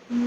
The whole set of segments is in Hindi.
क्या?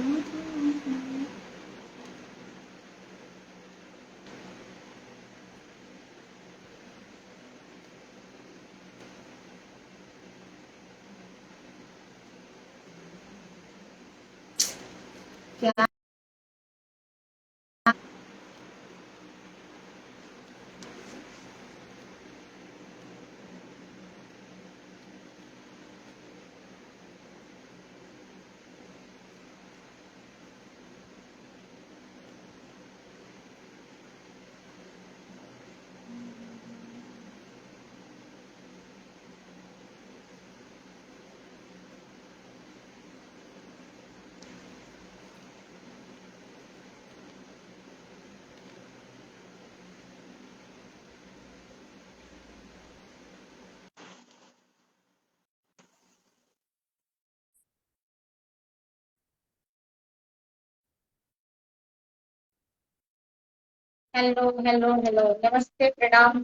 हेलो हेलो हेलो, नमस्ते, प्रणाम,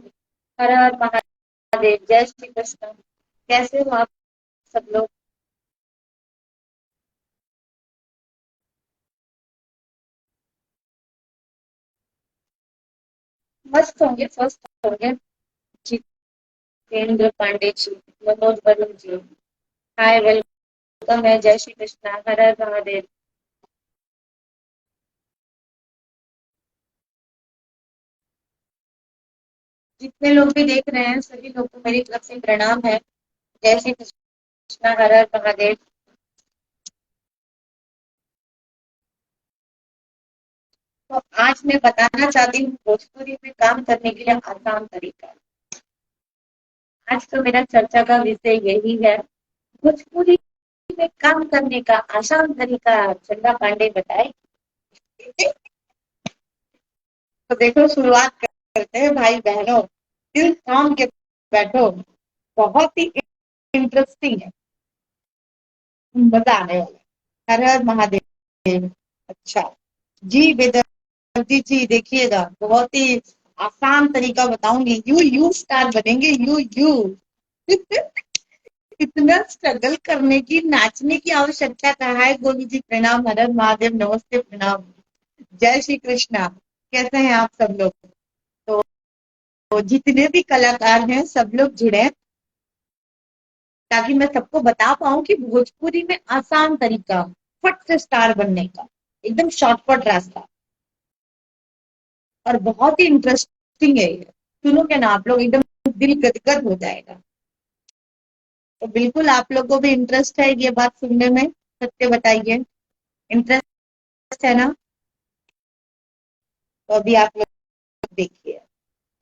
हर हर महादेव, जय श्री कृष्ण। कैसे हो आप सब लोग? मस्त होंगे, स्वस्थ होंगे। जितेंद्र पांडे जी, मनोज वरुण जी, हाय, वेलकम है, जय श्री कृष्ण, हर हर महादेव। जितने लोग भी देख रहे हैं सभी लोग को मेरी तरफ से प्रणाम है, जय श्री कृष्ण, हर हर महादेव। तो आज मैं बताना चाहती हूँ भोजपुरी में काम करने के लिए आसान तरीका। आज तो मेरा चर्चा का विषय यही है, भोजपुरी में काम करने का आसान तरीका चंदा पांडे बताए। तो देखो, शुरुआत करते हैं भाई बहनों, दिल थाम के बैठो, बहुत ही इंटरेस्टिंग है, मजा आने वाला है। हर हर महादेव। अच्छा जी, वेदवती जी देखिएगा, बहुत ही आसान तरीका बताऊंगी, यू यू स्टार बनेंगे, यू यू। इतना स्ट्रगल करने की, नाचने की आवश्यकता कहाँ है? गोलू जी प्रणाम, हर हर महादेव, नमस्ते, प्रणाम, जय श्री कृष्णा। कैसे हैं आप सब लोग? तो जितने भी कलाकार हैं सब लोग जुड़े, ताकि मैं सबको बता पाऊं कि भोजपुरी में आसान तरीका फट से स्टार बनने का, एकदम शॉर्टकट रास्ता, और बहुत ही इंटरेस्टिंग है ये। सुनोगे ना आप लोग, एकदम दिल गदगद हो जाएगा। तो बिल्कुल आप लोग को भी इंटरेस्ट है ये बात सुनने में, सत्य बताइए, इंटरेस्ट है ना? तो अभी आप लोग देखिए,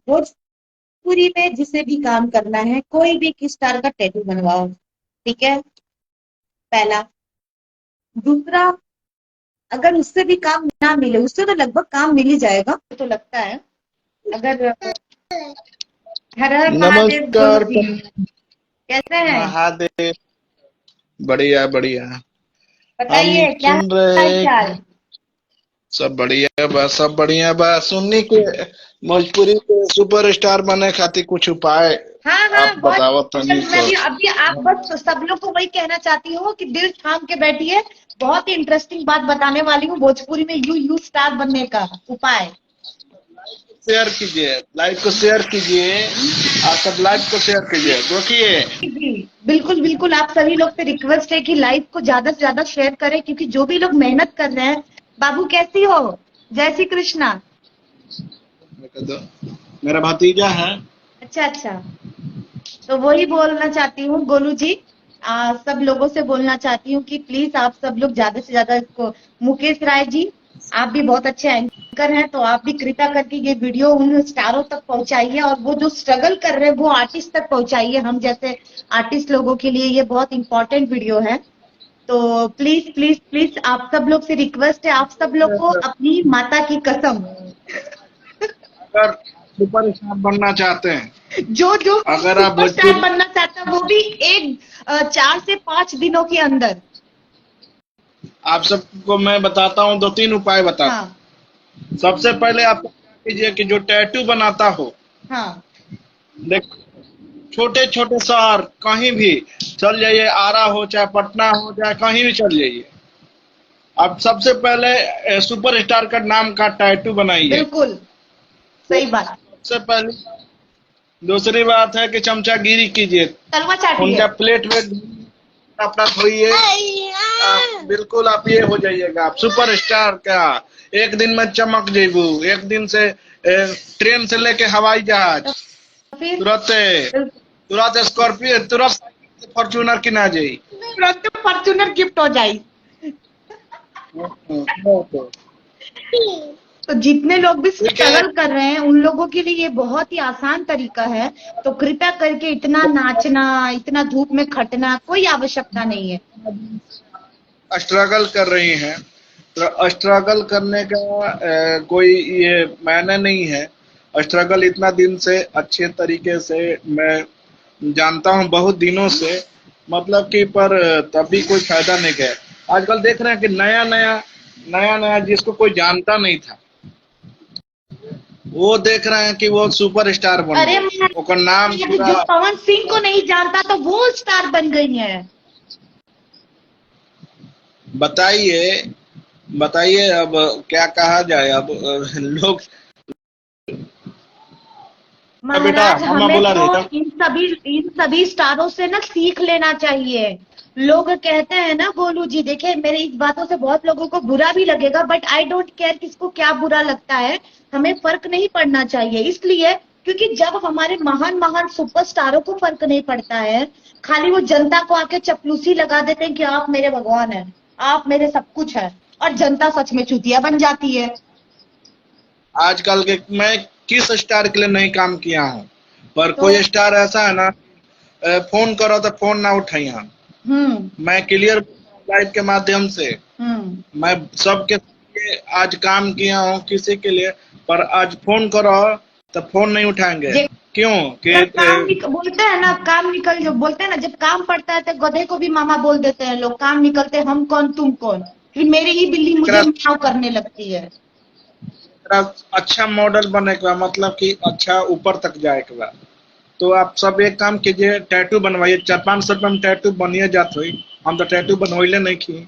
भोजपुरी में जिसे भी काम करना है, कोई भी किस स्टार का टैटू बनवाओ, ठीक है, पहला। दूसरा, अगर उससे भी काम ना मिले, उससे तो लगभग काम मिल ही जाएगा तो लगता है। अगर हर हर महादेव गोलू नमस्कार जी, कैसे हैं? महादेव। बढ़िया बढ़िया। हम बताइए क्या सुन हाल रहे चाल? हैं। सब बढ़िया बा, सब बढ़िया बा। सुन्नी के भोजपुरी के सुपरस्टार बने खातिर कुछ उपाय हाँ हाँ, आप बहुत बताओ तनी जल्द। मैं तो। भी अभी आप बस सब लोग को वही कहना चाहती हूँ कि दिल थाम के बैठिए, बहुत ही इंटरेस्टिंग बात बताने वाली हूँ, भोजपुरी में यू यू स्टार बनने का उपाय। शेयर कीजिए, लाइव को शेयर कीजिए। आप सब लाइव को शेयर कीजिए, देखिए। जी, बिल्कुल बिल्कुल, आप सभी लोग से रिक्वेस्ट है कि लाइव को ज्यादा से ज्यादा शेयर करें, क्योंकि जो भी लोग मेहनत कर रहे हैं। बाबू कैसी हो? जय श्री कृष्णा। मेरा भतीजा है। अच्छा अच्छा, तो वही बोलना चाहती हूँ गोलू जी, सब लोगों से बोलना चाहती हूँ कि प्लीज आप सब लोग ज्यादा से ज्यादा इसको, मुकेश राय जी, आप भी बहुत अच्छे एंकर हैं, तो आप भी कृपा करके ये वीडियो उन स्टारों तक पहुंचाइए, और वो जो स्ट्रगल कर रहे हैं वो आर्टिस्ट तक पहुंचाइए। हम जैसे आर्टिस्ट लोगों के लिए ये बहुत इंपॉर्टेंट वीडियो है। तो प्लीज प्लीज प्लीज, आप सब लोग से रिक्वेस्ट है, आप सब लोग को अपनी माता की कसम, अगर सुपरस्टार बनना चाहते हैं, जो जो अगर आप सुपरस्टार भोजपुरी, बनना चाहता है वो भी एक 4 से 5 दिनों के अंदर। आप सबको मैं बताता हूँ, दो तीन उपाय बताता हाँ हूँ। सबसे पहले आप क्या कीजिए कि जो टैटू बनाता हो, हाँ देख, छोटे छोटे शहर कहीं भी चल जाइए, आरा हो चाहे पटना हो चाहे कहीं भी चल जाइए। अब सबसे पहले सुपरस्टार का नाम का टैटू बनाइए, बिल्कुल सही बात। सबसे पहले। दूसरी बात है कि चमचागिरी कीजिए, तलवा चाटिए। उनका प्लेट वेट अपना धोइए, बिल्कुल आप ये हो जाइएगा आप सुपरस्टार का। एक दिन में चमक जेबू, एक दिन से ट्रेन से लेके हवाई जहाज, फिर तुरंत तुरंत स्कॉर्पियो, तुरंत फॉर्च्यूनर किना जाई, तुरंत फॉर्च्यूनर गिफ्ट हो जाए। तो जितने लोग भी ठीक है। स्ट्रगल कर रहे हैं उन लोगों के लिए ये बहुत ही आसान तरीका है। तो कृपया करके इतना नाचना, इतना धूप में खटना कोई आवश्यकता नहीं है। स्ट्रगल कर रही हैं, तो स्ट्रगल करने का कोई ये मायने नहीं है। स्ट्रगल इतना दिन से अच्छे तरीके से मैं जानता हूँ, बहुत दिनों से, मतलब कि पर तब भी कोई फायदा नहीं है। आजकल देख रहे हैं कि नया नया जिसको कोई जानता नहीं था, वो देख रहे हैं कि वो सुपरस्टार बन अरे गए, उसका नाम पूरा। जो पवन सिंह को नहीं जानता तो वो स्टार बन गई है। बताइए बताइए, अब क्या कहा जाए। अब लोग, बेटा महाराज मम्मा हमें बोला तो रहे था। इन सभी स्टारों से ना सीख लेना चाहिए। लोग कहते हैं ना गोलू जी, देखिए मेरे इस बातों से बहुत लोगों को बुरा भी लगेगा, बट आई डोंट केयर किसको क्या बुरा लगता है। हमें फर्क नहीं पड़ना चाहिए, इसलिए क्योंकि जब हमारे महान महान सुपरस्टारों को फर्क नहीं पड़ता है, खाली वो जनता को आके चपलूसी लगा देते हैं कि आप मेरे भगवान हैं, आप मेरे सब कुछ है, और जनता सच में चूतिया बन जाती है। आजकल के मैं किस स्टार के लिए नहीं काम किया हूँ, पर तो कोई स्टार ऐसा है ना, फोन करो तो फोन ना उठाई हम, मैं क्लियर लाइव के माध्यम से मैं सबके लिए आज काम किया हूँ किसी के लिए, पर आज फोन करो तो फोन नहीं उठाएंगे। क्यों कि बोलते हैं ना, काम निकल, जो बोलते हैं ना, जब काम पड़ता है तो गधे को भी मामा बोल देते हैं लोग। काम निकलते हम कौन तुम कौन, फिर मेरी ही बिल्ली मुझे म्याऊं करने लगती है। अच्छा मॉडल बने के बाद, मतलब कि अच्छा ऊपर तक जाए के बाद, तो आप सब एक काम कीजिए, टैटू बनवाइए। 400-500 रुपए में टैटू बनिए जात हुई। हम तो टैटू बनवाइले नहीं की,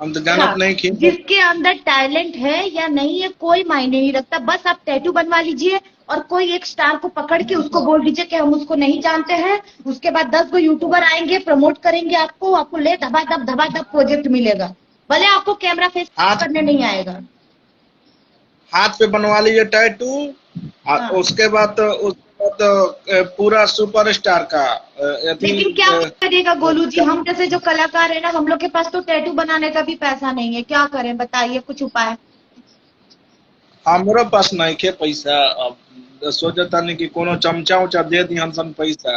हम तो जानत नहीं की। जिसके अंदर टैलेंट है या नहीं है कोई मायने नहीं रखता, बस आप टैटू बनवा लीजिए और कोई एक स्टार को पकड़ के उसको बोल दीजिए कि हम उसको नहीं जानते हैं। उसके बाद 10 गो यूट्यूबर आएंगे, प्रमोट करेंगे आपको ले धबा धब प्रोजेक्ट मिलेगा, भले आपको कैमरा फेस करने नहीं आएगा। हाथ पे बनवा लीजिए टैटू, उसके बाद तो पूरा सुपरस्टार का। लेकिन क्या करेगा गोलू जी, हम जैसे जो कलाकार है ना, हम लोग के पास तो टैटू बनाने का भी पैसा नहीं है, क्या करें बताइए, कुछ उपाय। हमारे पास नहीं के पैसा, अब सोचता नहीं कि कोनो चमचा उचा दे दी हम सन पैसा।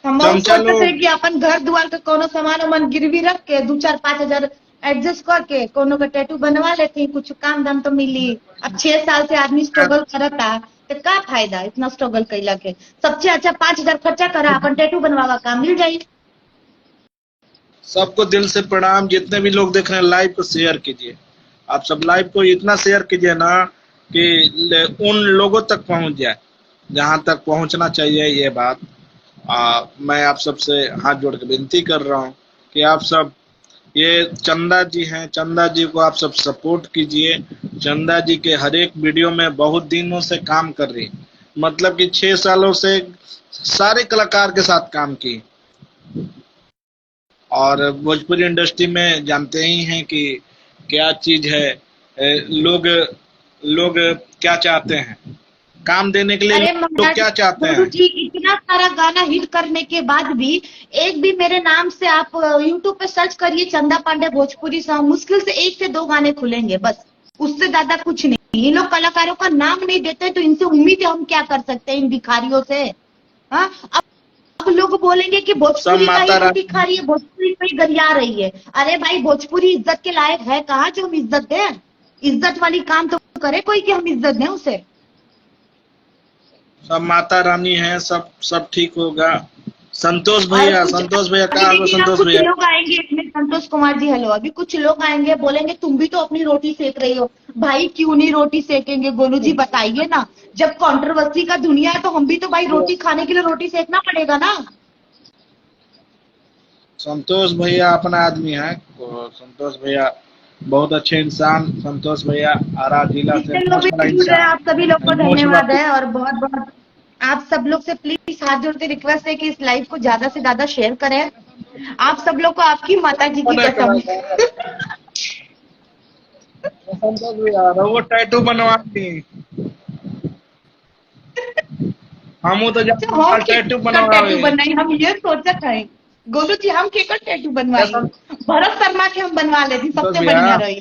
हम सोचते थे कि अपन घर द्वार का कोनो सामान वामान गिरवी रख के 2-4-5 हजार एडजस्ट करके कोनो का टैटू बनवा लेते हैं, कुछ काम दाम तो मिली। अब 6 साल से आदमी स्ट्रगल करता तो क्या फायदा इतना स्ट्रगल कैला के। सबसे अच्छा 5 हजार खर्चा करा, अपन टैटू बनवावा, काम मिल जाये। सबको दिल से प्रणाम। जितने भी लोग देख रहे हैं लाइव को शेयर कीजिए, आप सब लाइव को इतना शेयर कीजिए ना कि उन लोगों तक पहुंच जाए जहां तक पहुंचना चाहिए। ये बात मैं आप सबसे हाथ जोड़ के विनती कर रहा हूं कि आप सब, ये चंदा जी हैं, चंदा जी को आप सब सपोर्ट कीजिए। चंदा जी के हर एक वीडियो में बहुत दिनों से काम कर रही, मतलब कि 6 सालों से सारे कलाकार के साथ काम की। और भोजपुरी इंडस्ट्री में जानते ही हैं कि क्या चीज है, लोग लोग क्या चाहते हैं, काम देने के लिए लोग क्या चाहते हैं। जी इतना सारा गाना हिट करने के बाद भी एक भी मेरे नाम से आप यूट्यूब पे सर्च करिए चंदा पांडे भोजपुरी सॉन्ग, मुश्किल से 1 से 2 गाने खुलेंगे, बस उससे ज्यादा कुछ नहीं। ये लोग कलाकारों का नाम नहीं देते तो इनसे उम्मीद हम क्या कर सकते हैं, इन भिखारियों से। हाँ, अब लोग बोलेंगे कि भोजपुरी का ही भिखारी है, भोजपुरी पे गरिया रही है। अरे भाई भोजपुरी इज्जत के लायक है कहाँ जो हम इज्जत दें? इज्जत वाली काम तो करे कोई कि हम इज्जत दें उसे। सब माता रानी है, सब ठीक होगा। संतोष भैया कहाँ? संतोष भैया लोग आएंगे इसमें, संतोष कुमार जी हेलो, अभी कुछ लोग आएंगे बोलेंगे तुम भी तो अपनी रोटी सेक रही हो। भाई क्यों नहीं रोटी सेकेंगे गोलू जी, बताइए ना। जब कंट्रोवर्सी का दुनिया है तो हम भी तो भाई रोटी खाने के लिए रोटी सेकना पड़ेगा ना। संतोष भैया अपना आदमी है, संतोष भैया बहुत अच्छे इंसान संतोष भैया, आरा जिला से जितने लोग बहुत भी बड़ा जुड़ रहे हैं इंसान। आप सभी लोग को मोस्ट धन्यवाद वाटू है, और बहुत बहुत आप सब लोग से प्लीज हाथ जोड़ के रिक्वेस्ट है कि इस लाइव को ज्यादा से ज्यादा शेयर करें। आप सब लोग को आपकी माता जी की कसम। संतोष भैया वो टैटू बनवा दी, हम तो अच्छा, हम जान टैटू केकर बनवावे। टैटू बनवाई, हम ये सोचत है गोलू जी हम केकर टैटू बनवाई। भरत शर्मा के हम बनवा लेती, संतोष सबसे भैया, बढ़िया रही।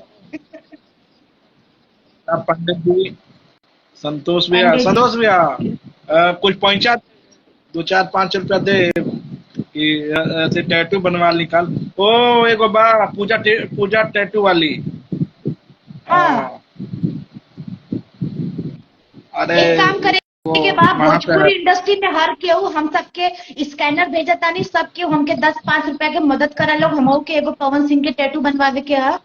पंडित जी, संतोष भैया, पांडे जी संतोष भैया कुछ पहुंचा 2-4-5 रुपया दे कि ऐसे टैटू बनवा निकाल। ओ एगो बा पूजा टैटू वाली। हाँ, हाँ, अरे एक काम करे वो के बाद वहां पे भोजपुरी इंडस्ट्री में हर केहू हम सबके स्कैनर भेजा तानी, सब केहू हमके 10-5 रुपया के मदद करा लोग। हमहू के एगो पवन सिंह के टैटू बनवावे के है।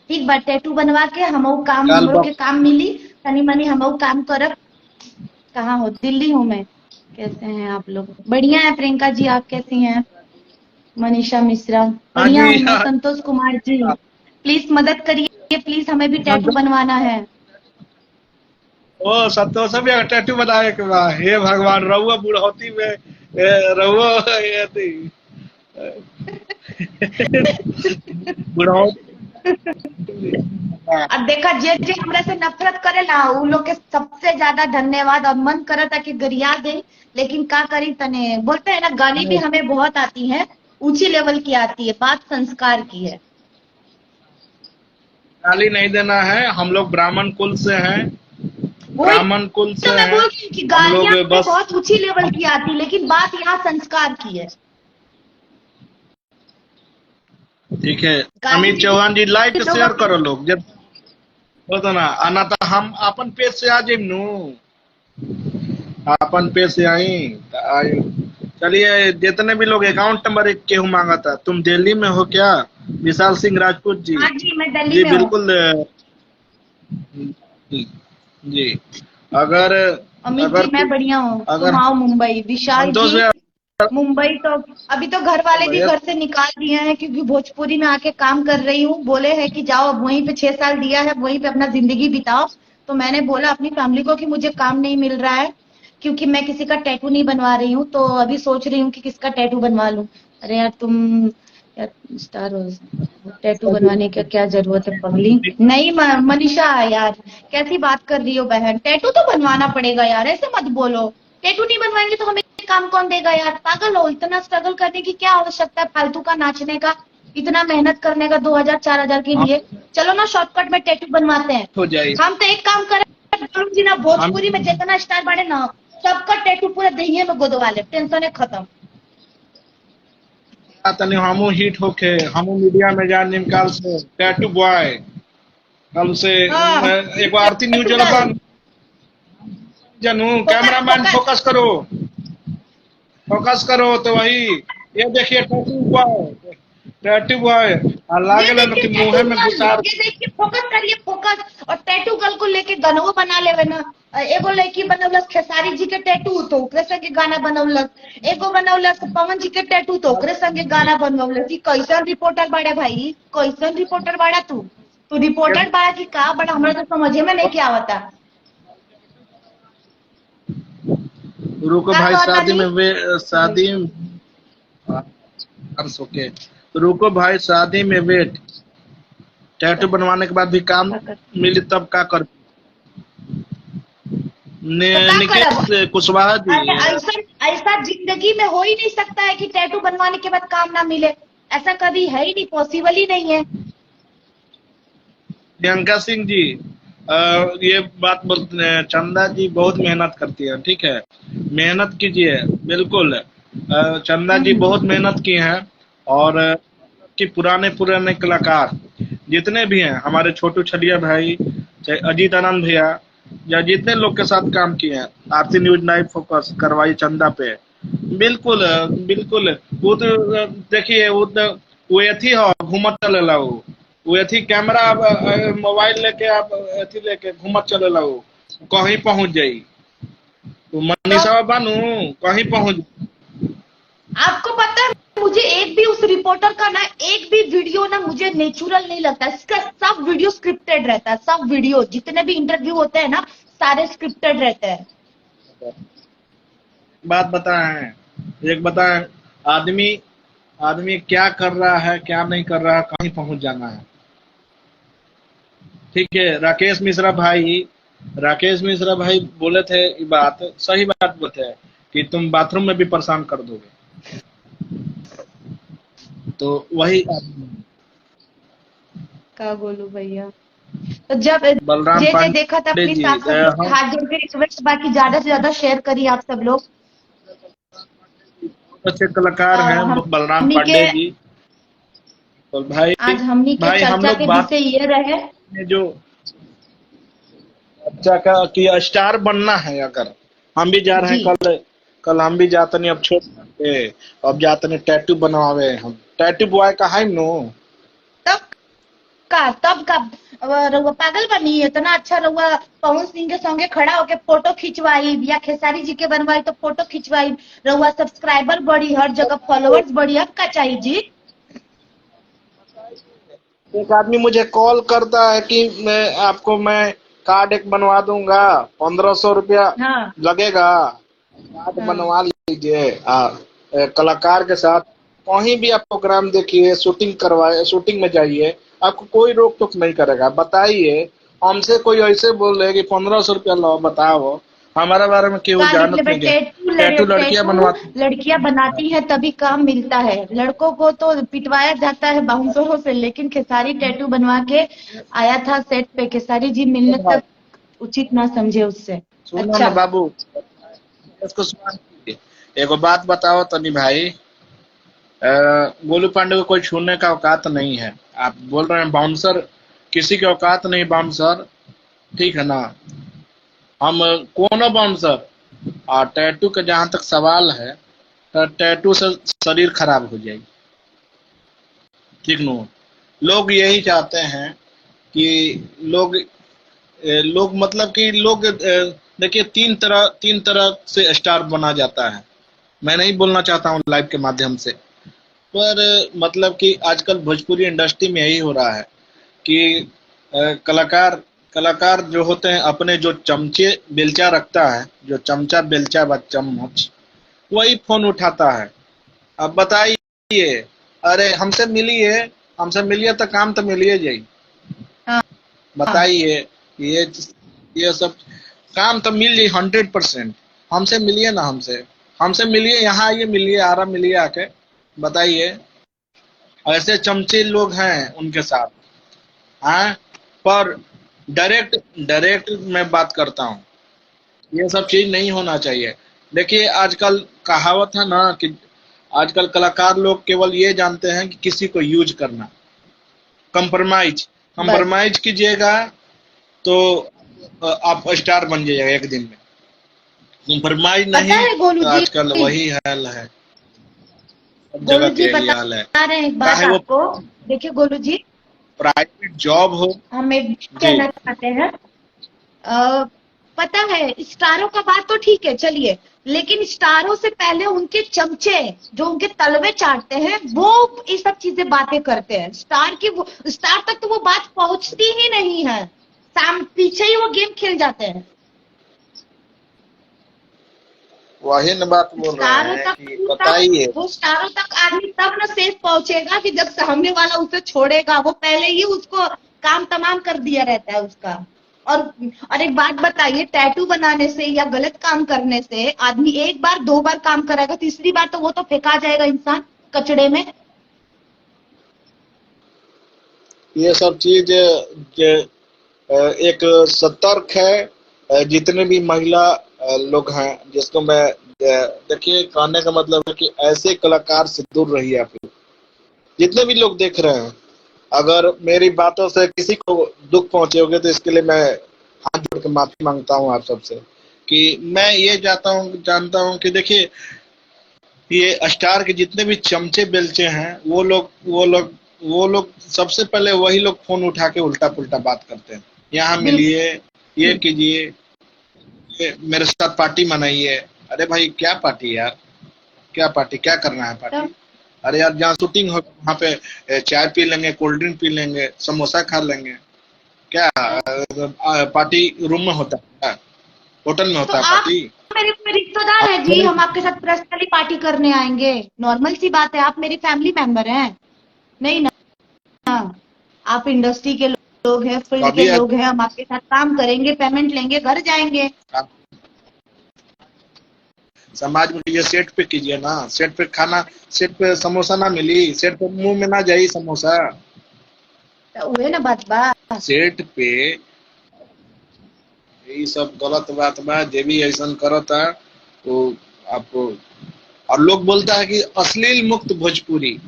ठीक बा, टैटू बनवा के हमहू काम, काल हमरो के बॉक्स। काम मिली, तनी मनी हमहू काम करब। कहाँ हो? दिल्ली हूँ मैं। कैसे हैं आप लोग? बढ़िया है प्रियंका जी, आप कैसी हैं? मनीषा मिश्रा, हाँ बढ़िया जी, हूँ मैं। हाँ, संतोष कुमार जी, प्लीज मदद करिए, प्लीज हमें भी टैटू संतोष बनवाना है। ओ संतोष भैया टैटू बनाए के बा। हे भगवान, रहुआ बुढ़ौती में रहुआ ये थी, बुढ़ौती। अब देखा, जे जे हमरा से नफरत करेला उ लोग के सबसे ज्यादा धन्यवाद, और मन करता कि गरिया दे, लेकिन का करी, तने बोलते हैं ना गाली भी हमें बहुत आती है, ऊंची लेवल की आती है, बात संस्कार की है। गाली नहीं देना है, हम लोग ब्राह्मण कुल से हैं, वही ब्राह्मण कुल तो से मैं हैं बोल रही हूँ कि हम लोग गालियां हमें बस। बहुत ऊंची लेवल की आती, लेकिन बात यहाँ संस्कार की है। ठीक है, गाली अमित चौहान जी लाइव भी के लोग शेयर अपने, करो लोग जब होता ना आना तो हम अपन पेज से आ जाइम नु, अपन पेज से आई तो आई। चलिए, जितने भी लोग अकाउंट नंबर एक केहू मांगा था, तुम दिल्ली में हो क्या? विशाल सिंह राजपूत जी। हाँ जी मैं दिल्ली जी में हूँ। बिल्कुल जी। अगर अमित जी अगर मैं बढ़िया हूँ, तुम अगर आओ मुंबई। विशाल संतोष जी, भैया मुंबई तो अभी तो घर वाले भी भैया घर से निकाल दिए हैं, क्योंकि भोजपुरी में आके काम कर रही हूँ। बोले हैं कि जाओ, अब वहीं पे 6 साल दिया है, वहीं पे अपना जिंदगी बिताओ। तो मैंने बोला अपनी फैमिली को कि मुझे काम नहीं मिल रहा है, क्योंकि मैं किसी का टैटू नहीं बनवा रही हूँ, तो अभी सोच रही हूँ कि किसका टैटू बनवा लूं। अरे यार तुम, यार स्टार हो, टैटू बनवाने की क्या जरूरत है पगली। नहीं मनीषा यार, कैसी बात कर रही हो बहन, टैटू तो बनवाना पड़ेगा यार, ऐसे मत बोलो। टैटू नहीं बनवाएंगे तो हमें काम कौन देगा यार? पागल हो? इतना स्ट्रगल करने की क्या आवश्यकता है फालतू का नाचने का, इतना मेहनत करने का 2000-4000 के हम लिए? चलो ना शॉर्टकट में टैटू बनवाते हैं। हो जाए। हम तो एक काम करें जी ना, हम भोजपुरी में जितना स्टार बने ना, सबका टैटू पूरे दहिये में गोदवा ले, टेंशन है खत्म। तनी हमू हिट होके हमू मीडिया में जान निकाल से टैटू बॉय कल से हाँ, एक बार आरती न्यूज टैटू वाला गर्ल। जानू फोकस कैमरामैन फोकस। फोकस करो, फोकस करो तो वही ये देखिए टैटू बॉय और ये लागल देखिए कि टैटू मुंह में गर्ल, घुसार। ये देखिए, फोकस करिए फोकस। और टैटू गर्ल को लेके गानों बना लेवे ना। एगो लड़की बनौलस खेसारी जी के टैटू, तो ओकरे संगे गाना बनौलस। एगो बनौलस पवन जी के टैटू, तो ओकरे संगे गाना बनौलस। ई कैसन रिपोर्टर बाड़े भाई, कैसन रिपोर्टर बाड़ा तू रिपोर्टर बाड़ा की का बड़ा, हमरा तो समझे में नहीं क्या आवता। रुको का भाई, कहता नहीं? शादी ओके, रुको भाई, शादी में वेट, टैटू बनवाने के बाद भी काम मिली तब का कर। तो का करब? निकेश कुशवाहा अरे जी, ऐसा ऐसा जिंदगी में हो ही नहीं सकता है कि टैटू बनवाने के बाद काम ना मिले। ऐसा कभी है ही नहीं, पॉसिबल ही नहीं है। प्रियंका सिंह जी, ये बात बोलते हैं, चंदा जी बहुत मेहनत करती है, ठीक है, मेहनत कीजिए बिल्कुल। चंदा जी बहुत मेहनत की हैं, और कि पुराने पुराने कलाकार जितने भी हैं, हमारे छोटू छलिया भाई, चाहे अजीत आनंद भैया, या जितने लोग के साथ काम किए हैं, आरती न्यूज नाइट फोकस करवाई चंदा पे, बिल्कुल बिल्कुल। वो तो देखिए, वो अथी हो घूमत चलेला, वो अथी कैमरा मोबाइल लेके आप अथी लेके घूमत चलेला, वो कहीं पहुंच जाई। तो तो मनीषा बानू कहीं पहुंच। आपको पता है, मुझे एक भी उस रिपोर्टर का ना एक भी वीडियो ना मुझे नेचुरल नहीं लगता। इसका सब वीडियो स्क्रिप्टेड रहता है। सब वीडियो जितने भी इंटरव्यू होते हैं ना, सारे स्क्रिप्टेड रहते हैं। बात बताएं, एक बताएं, आदमी आदमी क्या कर रहा है, क्या नहीं कर रहा है, कहीं पहुंच जाना है। ठीक है, राकेश मिश्रा भाई बोले थे, ये बात सही बात बोलते हैं कि तुम बाथरूम में भी परेशान कर दोगे। तो वही क्या बोलूं भैया। तो जब बलराम जे जे देखा था, पांडे प्लीज जी, आप सब लोग से हम हाथ जोड़ के रिक्वेस्ट, बाकी ज्यादा से ज्यादा शेयर करिए आप सब लोग। अच्छे कलाकार हैं हम बलराम हमनी के पांडे जी। तो भाई आज हमनी के भाई हम चर्चा लोग के बात विषय ये रहे। में जो अच्छा का कि स्टार बनना है, अगर हम भी जा रहे हैं, जी, कल कल हम भी जाते नहीं, अब छोड़ के अब जाते नहीं टैटू बनवावे। हम टैटू बॉय का है नो। तब तब का रउआ पागल बनी, इतना अच्छा रउआ पवन सिंह के संगे खड़ा होके फोटो खिंचवाई, या खेसारी जी के बनवाई तो फोटो खिंचवाई। रउआ सब्सक्राइबर बढ़ी, हर जगह फॉलोअर्स बढ़ी, अब क्या चाहिए जी। एक आदमी मुझे कॉल करता है कि मैं कार्ड एक बनवा दूंगा, 1500 रुपया हाँ लगेगा, कार्ड हाँ। बनवा लीजिए। कलाकार के साथ कहीं भी आप प्रोग्राम देखिए, शूटिंग करवाए, शूटिंग में जाइए, आपको कोई रोक टोक नहीं करेगा। बताइए, हमसे कोई ऐसे बोल रहे कि 1500 रुपया लो, बताओ हमारे बारे में क्यों का जानत मतलब नहीं है। टैटू टैटू लड़कियां टैटू बनवाती लड़कियां बनाती हैं तभी काम मिलता है। लड़कों को तो पिटवाया जाता है बाउंसरों से, लेकिन खेसारी टैटू बनवा के आया था सेट पे। खेसारी जी मिलने हैं। तक उचित ना समझे उससे। सुनो ना अच्छा, बाबू, इसको सुन। एगो बात बताओ तनी भाई, गोलू पांडे को कोई छूने का औकात नहीं है। आप बोल रहे हैं बाउंसर, किसी की औकात नहीं बाउंसर, ठीक है ना। हम कौन बाउंसर। और टैटू का जहां तक सवाल है, तो टैटू से शरीर खराब हो जाएगी, ठीक नो। लोग यही चाहते हैं कि लोग मतलब कि लोग देखिए, तीन तरह से स्टार बना जाता है। मैं नहीं बोलना चाहता हूँ लाइव के माध्यम से, पर मतलब कि आजकल भोजपुरी इंडस्ट्री में यही हो रहा है कि कलाकार कलाकार जो होते हैं, अपने जो चमचे बेलचा रखता है, जो चमचा बेलचा व चम्मच, वही फोन उठाता है। अब बताइए, अरे हमसे मिलिए तो काम तो मिलिए जाई। हाँ हाँ बताइए, ये ये सब काम तो मिल जाए 100%। हमसे मिलिए ना, हमसे हमसे मिलिए, यहाँ आइए, मिलिए, आराम मिलिए आके। बताइए, ऐसे चमचे लोग हैं उनके साथ। हाँ, पर डायरेक्ट डायरेक्ट मैं बात करता हूँ, ये सब चीज नहीं होना चाहिए। देखिए, आजकल कहावत है ना कि आजकल कलाकार लोग केवल ये जानते हैं कि किसी को यूज करना। कंप्रोमाइज बस। कंप्रोमाइज कीजिएगा तो आप स्टार बन जाइएगा एक दिन में। कंप्रोमाइज पता नहीं है गोलू तो जी, आजकल वही हाल है, सब जगह गोलू के जी यही बता हाल है, रहे हैं एक बात चाहे वो आपको। देखिए गोलू जी, प्राइवेट जॉब हो। हम एक बात जी, कहना चाहते हैं। अ, पता है, स्टारों का बात तो ठीक है, चलिए, लेकिन स्टारों से पहले उनके चमचे जो उनके तलवे चाटते हैं, वो ये सब चीजें बातें करते हैं। स्टार तक तो वो बात पहुंचती ही नहीं है। पीछे ही वो गेम खेल जाते हैं। वही न बात बोल रहे स्टारों हैं तक कि बताइए। वो स्टारों तक आदमी तब ना सेफ पहुंचेगा कि जब सामने वाला उसे छोड़ेगा। वो पहले ही उसको काम तमाम कर दिया रहता है उसका। और और एक बात बताइए, टैटू बनाने से या गलत काम करने से आदमी एक बार दो बार काम करेगा, तीसरी बार तो वो तो फेंका जाएगा इंसान कचड़े में। ये सब चीज एक सतर्क है। जितने भी महिला लोग हैं, जिसको मैं देखिए, कहने का मतलब है कि ऐसे कलाकार से दूर रहिए आप लोग। जितने भी लोग देख रहे हैं, अगर मेरी बातों से किसी को दुख पहुंचे होगे तो इसके लिए मैं हाथ जोड़ के माफी मांगता हूं आप सबसे। कि मैं ये जानता हूं कि देखिए, ये स्टार के जितने भी चमचे बेलचे हैं, वो लोग सबसे पहले वही लोग फोन उठा के उल्टा पुल्टा बात करते हैं। यहाँ मिलिए, ये बिल्कुल। कीजिए, ये मेरे साथ पार्टी मनाइए। अरे भाई, क्या पार्टी यार, क्या पार्टी, क्या करना है पार्टी? अरे यार जहाँ शूटिंग हो वहाँ पे चाय पी लेंगे, कोल्ड ड्रिंक पी लेंगे, समोसा खा लेंगे। क्या पार्टी रूम में होता है, होटल में तो होता है आप पार्टी? मेरे रिश्तेदार है जी, हम आपके साथ पर्सनली पार्टी करने आएंगे, नॉर्मल सी बात है, आप मेरी फैमिली मेंबर हैं। नहीं ना, आप इंडस्ट्री के लोग हैं, फील्ड के अभी लोग हैं, हम आपके साथ काम करेंगे, पेमेंट लेंगे, घर जाएंगे। समाज में ये सेट पे कीजिए ना, सेट पे खाना, सेट पे समोसा ना मिली, सेट पे मुंह में ना जाई समोसा। तो हुए ना बात बात। सेट पे यही सब गलत बात बा, जे भी ऐसा करता तो आपको। और लोग बोलता है कि अश्लील मुक्त भोजपुरी,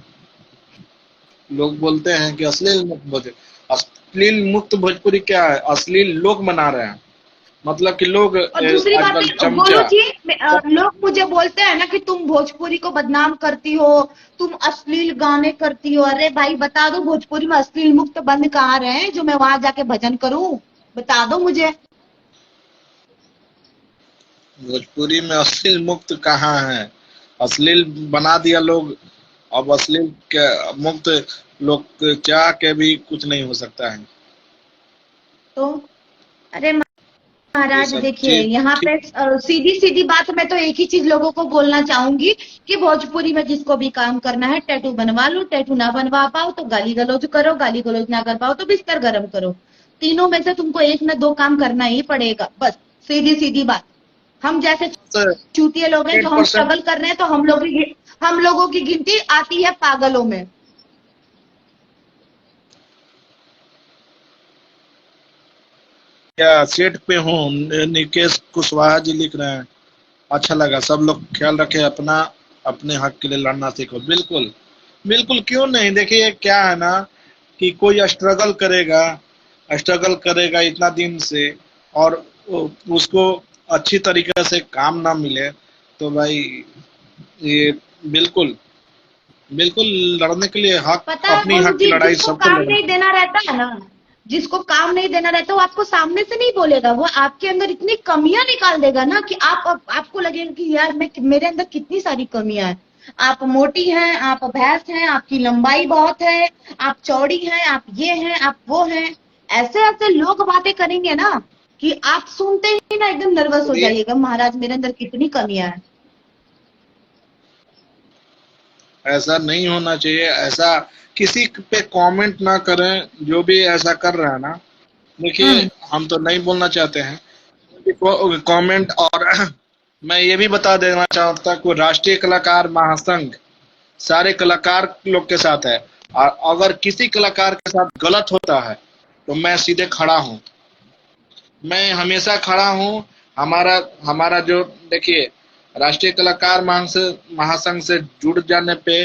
लोग बोलते हैं कि अश्लील मुक्त भोजपुरी। अश्लील मुक्त भोजपुरी क्या है? अश्लील लोग बना रहे हैं, मतलब कि लोग और दूसरी बात आजकल है गोलू चमचा। जी, लोग मुझे बोलते हैं ना कि तुम भोजपुरी को बदनाम करती हो, तुम अश्लील गाने करती हो। अरे भाई बता दो, भोजपुरी में अश्लील मुक्त बंद कहाँ रहे हैं जो मैं वहां जाके भजन करूं? बता दो मुझे। भोजपुरी में अश्लील मुक्त कहाँ है? अश्लील बना दिया लोग। अब अश्लील के मुक्त लोग चाह के भी कुछ नहीं हो सकता है। तो अरे ये महाराज सब देखिए, चीज यहाँ ठीक। पे सीधी सीधी बात मैं तो एक ही चीज लोगों को बोलना चाहूंगी कि भोजपुरी में जिसको भी काम करना है टैटू बनवा लो, टैटू ना बनवा पाओ तो गाली गलौज करो, गाली गलौज ना कर पाओ तो बिस्तर गर्म करो। तीनों में से तुमको एक न दो काम करना ही पड़ेगा, बस सीधी सीधी बात। हम जैसे चूतिए लोग हैं जो हम 8% स्ट्रगल कर रहे हैं, तो हम लोगों की गिनती आती है पागलों में। क्या सेट पे हूँ? निकेश कुशवाहा जी लिख रहे हैं, अच्छा लगा, सब लोग ख्याल रखे अपना, अपने हक के लिए लड़ना सीखो। बिल्कुल बिल्कुल, क्यों नहीं। देखिए क्या है ना कि कोई स्ट्रगल करेगा इतना दिन से, और उसको अच्छी तरीके से काम ना मिले, तो भाई ये बिल्कुल बिल्कुल लड़ने के लिए हक, पता है अपनी गोलू हक की जी, लड़ाई जिसको सबको काम लड़ना नहीं देना रहता है ना, जिसको काम नहीं देना रहता, वो आपको सामने से नहीं बोलेगा, वो आपके अंदर इतनी कमियां निकाल देगा ना कि आपको लगेगा कि यार मेरे अंदर कितनी सारी कमियां हैं। आप मोटी हैं, आप भैंस हैं, आपकी लंबाई बहुत है, आप चौड़ी हैं, आप ये हैं, आप वो हैं। ऐसे ऐसे लोग बातें करेंगे ना कि आप सुनते ही ना एकदम नर्वस हो चाहिए। जाइएगा, महाराज मेरे अंदर कितनी कमियां हैं। ऐसा नहीं होना चाहिए, ऐसा किसी पे कमेंट ना करें। जो भी ऐसा कर रहा है ना, देखिए हम्म। हम तो नहीं बोलना चाहते हैं कमेंट। और मैं ये भी बता देना चाहता कि राष्ट्रीय कलाकार महासंघ सारे कलाकार लोग के साथ है, और अगर किसी कलाकार के साथ गलत होता है तो मैं सीधे खड़ा हूँ, मैं हमेशा खड़ा हूँ। हमारा हमारा जो देखिए, राष्ट्रीय कलाकार महासंघ से जुड़ जाने पे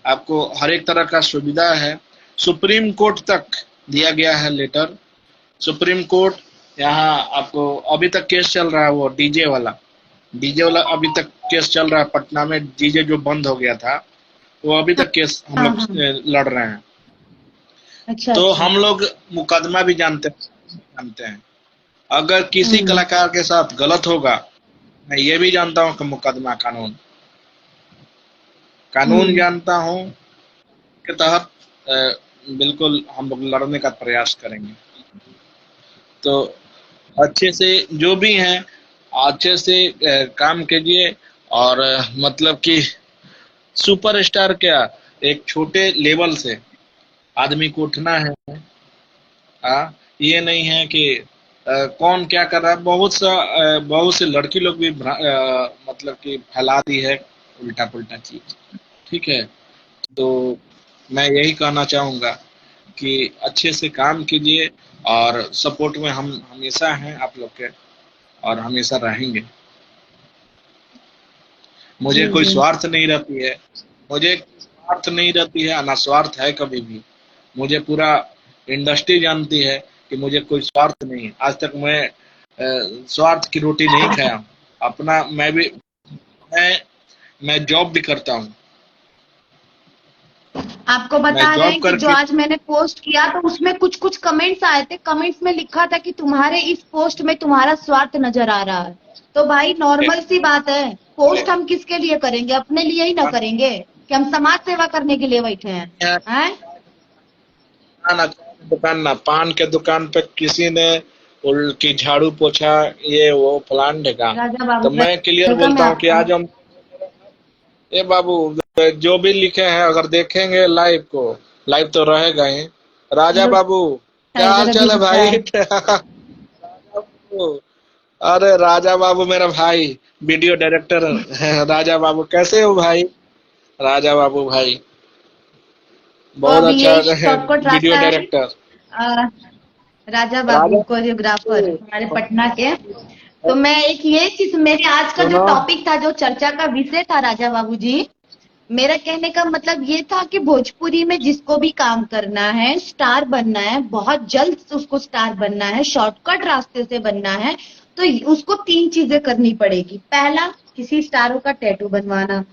आपको हर एक तरह का सुविधा है। सुप्रीम कोर्ट तक दिया गया है लेटर। सुप्रीम कोर्ट, यहाँ आपको अभी तक केस चल रहा है, वो डीजे वाला अभी तक केस चल रहा है पटना में। डीजे जो बंद हो गया था, वो अभी तक केस हम हाँ लोग हाँ। लड़ रहे हैं। अच्छा तो अच्छा। हम लोग मुकदमा भी जानते हैं। अगर किसी हम्म कलाकार के साथ गलत होगा, मैं ये भी जानता हूँ कि मुकदमा कानून हम्म। जानता हूँ के तहत बिल्कुल हम लोग लड़ने का प्रयास करेंगे। तो अच्छे से जो भी हैं, अच्छे से काम कीजिए। और मतलब कि सुपरस्टार क्या, एक छोटे लेवल से आदमी को उठना है। ये नहीं है कि कौन क्या कर रहा है। बहुत से लड़की लोग भी मतलब कि फैला दी है उल्टा पुल्टा चीज। ठीक है, तो मैं यही कहना चाहूंगा कि अच्छे से काम कीजिए, और सपोर्ट में हम हमेशा हैं आप लोग के, और हमेशा रहेंगे। मुझे जी कोई जी। स्वार्थ नहीं रहती है, मुझे स्वार्थ नहीं रहती है, ना स्वार्थ है कभी भी। मुझे पूरा इंडस्ट्री जानती है कि मुझे कोई स्वार्थ नहीं है। आज तक मैं स्वार्थ की रोटी नहीं खाया हूँ। अपना मैं मैं जॉब भी करता हूँ। आपको मैं बता जॉब दें कि जो करके आज मैंने पोस्ट किया तो उसमें कुछ कुछ कमेंट्स आए थे, कमेंट्स में लिखा था कि तुम्हारे इस पोस्ट में तुम्हारा स्वार्थ नजर आ रहा है। तो भाई नॉर्मल सी बात है, पोस्ट हम किसके लिए करेंगे? अपने लिए ही ना करेंगे कि हम समाज सेवा करने के लिए बैठे हैं? हैं? ना पान के दुकान पे किसी ने उनकी झाड़ू पोछा ये वो प्लान ढका। राजा बाबू तो मैं क्लियर वेलकम है बोलता हूँ कि आपका। आज हम ये बाबू जो भी लिखे हैं अगर देखेंगे लाइव को, लाइव तो रहेगा ही। राजा बाबू क्या हाल टाइगर अभी चाल है रुका भाई? है। अरे राजा बाबू मेरा भाई वीडियो डायरेक्टर है। राजा बाबू कैसे हो भाई? राजा बाबू भाई तो बहुत अभी अच्छा यही शॉर्टकट वीडियो रास्ता है। डायरेक्टर। अ, राजा बाबू राजा कोरियोग्राफर हमारे पटना के। तो मैं एक ये चीज, मेरे आज का जो सुनो टॉपिक था, जो चर्चा का विषय था राजा बाबू जी, मेरा कहने का मतलब ये था कि भोजपुरी में जिसको भी काम करना है, स्टार बनना है, बहुत जल्द उसको स्टार बनना है, शॉर्टकट रास्ते से बनना है, तो उसको 3 चीजें करनी पड़ेगी। पहला, किसी स्टारों का टैटू बनवाना।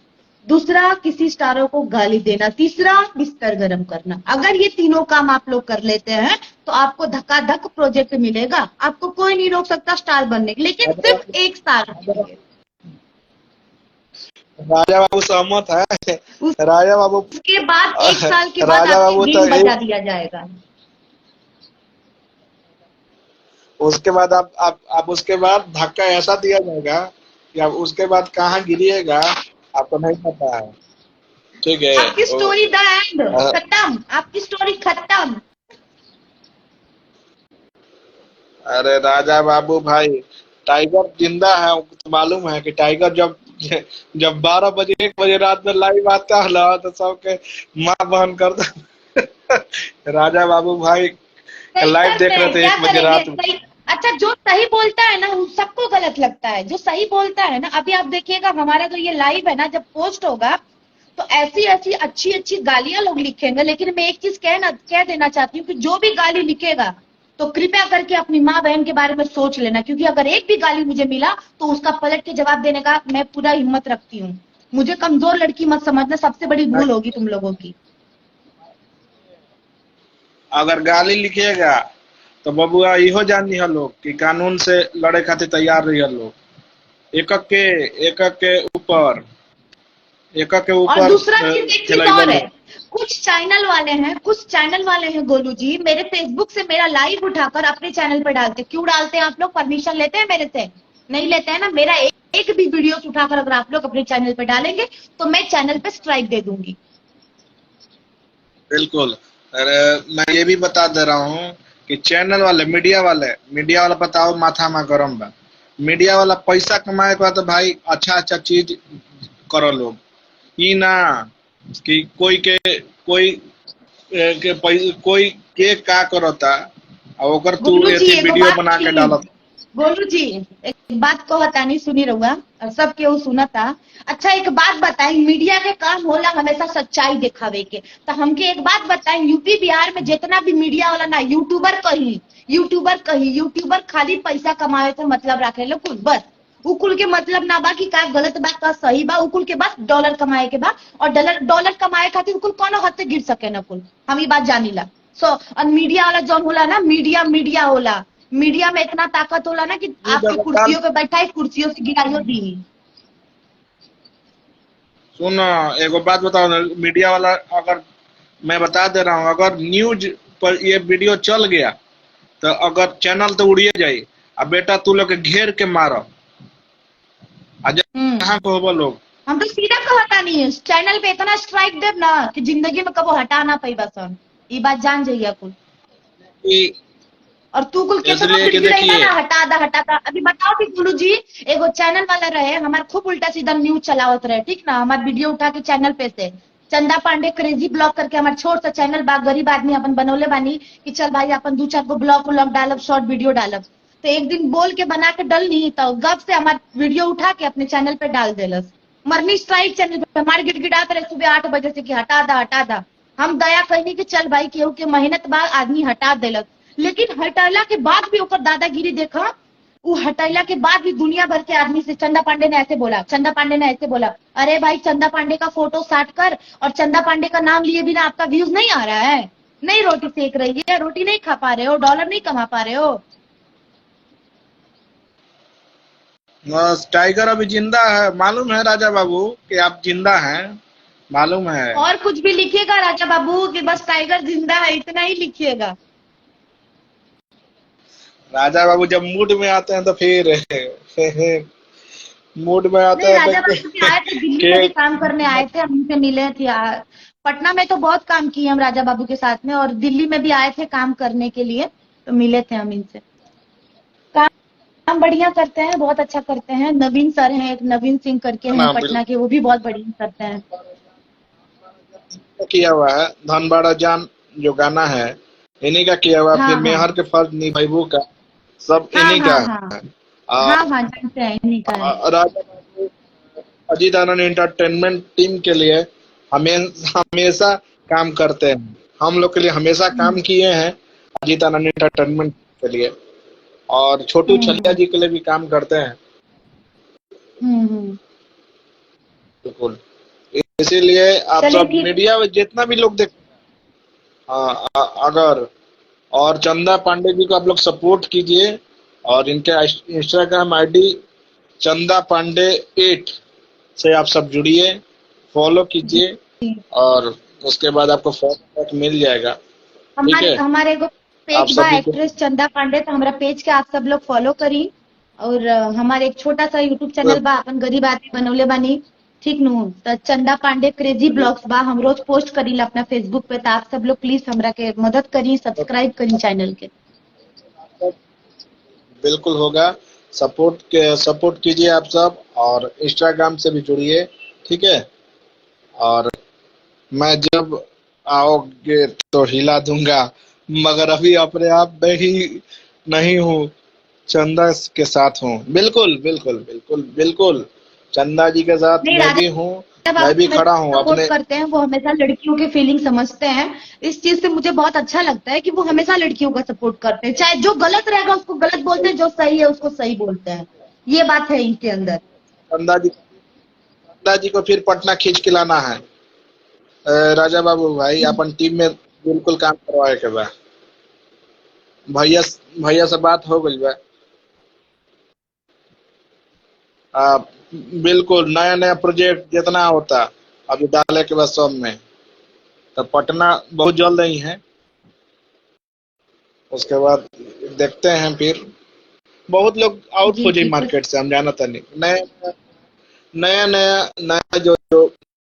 दूसरा, किसी स्टारों को गाली देना। तीसरा, बिस्तर गर्म करना। अगर ये तीनों काम आप लोग कर लेते हैं तो आपको धक्का-धक प्रोजेक्ट मिलेगा। आपको कोई नहीं रोक सकता स्टार बनने के, लेकिन सिर्फ 1 साल के लिए। राजा बाबू सहमत है। राजा बाबू उसके बाद 1 साल के बाद राजा आपकी बाबू तो गेम बजा दिया जाएगा। उसके बाद आप उसके बाद धक्का ऐसा दिया जाएगा कि आप उसके बाद कहाँ गिरिएगा आपको नहीं पता है। ठीक है आपकी स्टोरी द एंड, अ, खत्म। आपकी स्टोरी खत्म। अरे राजा बाबू भाई टाइगर जिंदा है। तो मालूम है कि टाइगर जब जब 12 बजे 1 बजे रात में लाइव आता है ना तो सबके माँ बहन करता। राजा बाबू भाई सही लाइव करते देख रहे हैं, थे क्या 1 बजे करेंगे? रात में। सही। अच्छा, जो सही बोलता है ना उन सबको गलत लगता है। जो सही बोलता है ना, अभी आप देखिएगा हमारा जो ये लाइव है ना, जब पोस्ट होगा तो ऐसी ऐसी अच्छी अच्छी गालियां लोग लिखेंगे, लेकिन मैं एक चीज कह देना चाहती हूँ कि जो भी गाली लिखेगा तो कृपया करके अपनी माँ बहन के बारे में सोच लेना, क्योंकि अगर एक भी गाली मुझे मिला तो उसका पलट के जवाब देने का मैं पूरा हिम्मत रखती हूँ। मुझे कमजोर लड़की मत समझना, सबसे बड़ी भूल होगी तुम लोगों की। अगर गाली लिखिएगा तो बबुआ इहो जान लिया लोग कि कानून से लड़े खातिर तैयार रही लोग। एकक के ऊपर और दूसरा चीज, एक चीज खेलैबा और है, लोग। कुछ चैनल वाले हैं गोलू जी, मेरे फेसबुक से मेरा लाइव उठाकर अपने चैनल पे डालते। क्यों डालते हैं? आप लोग परमिशन लेते हैं मेरे से? नहीं लेते हैं ना। मेरा एक भी वीडियो उठाकर अगर आप लोग अपने चैनल पे डालेंगे तो मैं चैनल पे स्ट्राइक दे दूंगी। बिल्कुल। अरे मैं ये भी बता दे रहा हूँ कि चैनल वाले मीडिया वाला बताओ माथा में गरम बा। मीडिया वाला पैसा कमाए के बाद तो भाई अच्छा अच्छा चीज करो लोग। ई ना कि कोई के का करता और ओकर तू गोलू जी एथी एगो वीडियो बात बना के सुनी। डालत। गोलू जी एक बात को हतानी सुनी रहुआ, और सब केहू सुनता। अच्छा एक बात बताई, मीडिया के काम होला हमेशा सच्चाई दिखावे के। तो हमके एक बात बताई, यूपी बिहार में जितना भी मीडिया वाला ना, यूट्यूबर खाली पैसा कमाए से मतलब रखे लो कुल, बस। उकुल के मतलब ना बा कि का गलत बा का सही बा, उकुल के बस डॉलर कमाए के बा। और डॉलर कमाए खातिर उकुल कोनो हद से गिर सके ना कुल, हम ये बात जानीला। और मीडिया वाला जौन होला ना, मीडिया होला। मीडिया में इतना ताकत होला ना कि तू आपके जगह कुर्सियों पे बैठा है, कुर्सियों से गिराइयो दी। सुन एगो बात बताओ ना, मीडिया वाला अगर मैं बता दे रहा हूँ अगर न्यूज पर ये वीडियो चल गया तो अगर चैनल तो उड़िए जाई। अब बेटा तू लोग के घेर के मारो जहाँ को होबो लोग। हम तो सीधा कहता नहीं है, चैनल पे इतना स्ट्राइक देव ना कि जिंदगी में कबो हटा ना पाई बस। ये बात जान जाइए कुल। कि और तू कुल कितना इसलिए कि गिड़गिड़ाई देखिए ना हटा दा। अभी बताओ कि गुरु जी, एगो चैनल वाला रहे हमारे, खूब उल्टा सीधा न्यूज चलावत रहे, ठीक ना, हमारे वीडियो उठा के चैनल पे से चंदा पांडे क्रेजी ब्लॉग करके हमारे छोट सा चैनल बा, गरीब आदमी अपन बनौले बानी कि चल भाई अपन 2-4 गो ब्लॉग डालब, शॉर्ट वीडियो डालब। तो एक दिन बोल के बना के डल नहीं तो गप से हमारे वीडियो उठा के अपने चैनल पे डाल देलस। मरनी स्ट्राइक चैनल पे हमारे गिड़गिड़ाते रहे सुबह 8 बजे से कि हटा दा। हम दया कहनी कि चल भाई केहू के मेहनत बाद आदमी हटा देलक, लेकिन हटैला के बाद भी ओकर दादागिरी देखा। वो हटैला के बाद भी दुनिया भर के आदमी से चंदा पांडे ने ऐसे बोला, अरे भाई चंदा पांडे का फोटो साट कर, और चंदा पांडे का नाम लिए बिना आपका व्यूज नहीं आ रहा है? नहीं रोटी सेक रही है, रोटी नहीं खा पा रहे हो, डॉलर नहीं कमा पा रहे हो? बस टाइगर अभी जिंदा है, मालूम है राजा बाबू कि आप जिंदा हैं, मालूम है। और कुछ भी लिखिएगा राजा बाबू कि बस टाइगर जिंदा है, इतना ही लिखिएगा। राजा बाबू जब मूड में आते हैं तो फिर मूड में आते नहीं, हैं तो राजा बाबू भी आए थे, दिल्ली के में भी काम करने आए थे, हम उनसे मिले थे। पटना में तो बहुत काम किए हम राजा बाबू के साथ में, और दिल्ली में भी आए थे काम करने के लिए, तो मिले थे हम इनसे। काम बढ़िया करते हैं, बहुत अच्छा करते हैं। नवीन सर हैं, एक नवीन सिंह करके हैं ना पटना के, वो भी बहुत बढ़िया करते हैं। किया हुआ है धनबाड़ा जान, जो गाना है इन्हीं का किया हुआ, हाँ फिर हाँ मेहर के फर्ज निभाइबू का, सब हाँ इन्हीं का हाँ हाँ है। हाँ हाँ, जानते हैं, इन्हीं का है। राजा बाबू अजीत आनंद एंटरटेनमेंट टीम के लिए हमेशा काम करते हैं, हम लोग के लिए हमेशा हम्म काम किए हैं, अजीत आनंद एंटरटेनमेंट के लिए, और छोटू छलिया हम्म जी के लिए भी काम करते हैं। हम्म। बिल्कुल, इसीलिए आप चलिए सब ठीक। मीडिया में जितना भी लोग देख, अगर, और चंदा पांडे जी को आप लोग सपोर्ट कीजिए, और इनके इंस्टाग्राम आईडी चंदा पांडे 8 से आप सब जुड़िए, फॉलो जी कीजिए, जी। और उसके बाद आपको फॉलो बैक मिल जाएगा। ठीक हमारे है, हमारे एगो आप पेज बा, सभी को एक्ट्रेस चंदा पांडे, तो हमारा पेज के आप सब लोग फॉलो करी। और हमारे एक छोटा सा यूट्यूब चैनल बा, अपन गरीब आदमी बनौले बानी, ठीक नु। तो चंदा पांडे क्रेजी ब्लॉग्स बा, हम रोज पोस्ट करीला अपना फेसबुक पे, तो आप सब लोग प्लीज हमरा के मदद करी, सब्सक्राइब करी चैनल के। बिल्कुल होगा, सपोर्ट कीजिए आप सब, और इंस्टाग्राम से भी जुड़िए। ठीक है, और मैं जब आओगे तो हिला दूंगा, मगर अभी अपने आप में ही नहीं हूँ, चंदा के साथ हूँ। बिल्कुल बिल्कुल बिल्कुल बिल्कुल, चंदा जी के साथ नहीं, मैं भी हूँ, मैं भी खड़ा हूँ सपोर्ट अपने। करते हैं, वो हमेशा लड़कियों के फीलिंग समझते हैं। इस चीज से मुझे बहुत अच्छा लगता है कि वो हमेशा लड़कियों का सपोर्ट करते हैं, चाहे जो गलत रहेगा उसको गलत बोलते हैं, जो सही है उसको सही बोलते हैं। ये बात है इनके अंदर। चंदा जी को फिर पटना खींच के लाना है। राजा बाबू भाई अपन टीम में बिल्कुल काम करवाए के बा, भैया भैया से बात हो गई बा। आ, बिल्कुल नया नया प्रोजेक्ट जितना होता अभी डाले के बाद सब में, तो पटना बहुत जल्द ही है। उसके बाद देखते हैं, फिर बहुत लोग आउट जी हो जाए जी, कुछ मार्केट से, हम जाना था नहीं, नया नया नया नया जो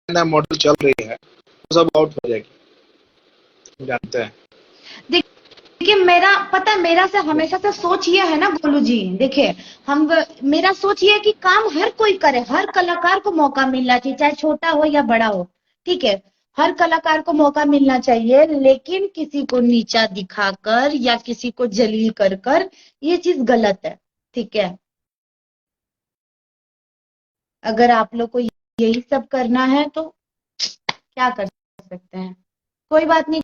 नया मॉडल चल रही है वो सब आउट हो जाएगी, जानते हैं। देखिए, मेरा पता है, मेरा से हमेशा से सोच ये है ना गोलू जी, देखिए, हम मेरा सोच ये है कि काम हर कोई करे, हर कलाकार को मौका मिलना चाहिए, चाहे छोटा हो या बड़ा हो। ठीक है, हर कलाकार को मौका मिलना चाहिए, लेकिन किसी को नीचा दिखाकर या किसी को जलील कर कर ये चीज गलत है। ठीक है, अगर आप लोग को यही सब करना है तो क्या कर सकते हैं। कोई बात नहीं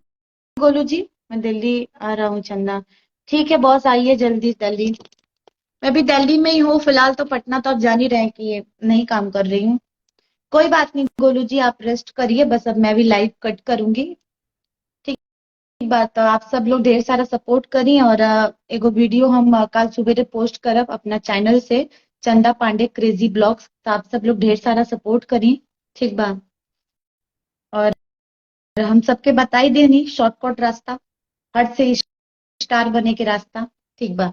गोलू जी, मैं दिल्ली आ रहा हूँ चंदा। ठीक है बॉस, आइए जल्दी दिल्ली। मैं भी दिल्ली में ही हूँ फिलहाल, तो पटना तो आप जान ही रहे हैं कि ये नहीं काम कर रही हूँ। कोई बात नहीं गोलू जी, आप रेस्ट करिए, बस अब मैं भी लाइव कट करूंगी। ठीक बात, तो आप सब लोग ढेर सारा सपोर्ट करी, और एगो वीडियो हम कल सुबह पोस्ट करब अपना चैनल से, चंदा पांडे क्रेजी ब्लॉग्स, तो आप सब लोग ढेर सारा सपोर्ट करी। ठीक बा, और हम सबके बताई देनी शॉर्टकट रास्ता, हट से स्टार बने के रास्ता। ठीक बा,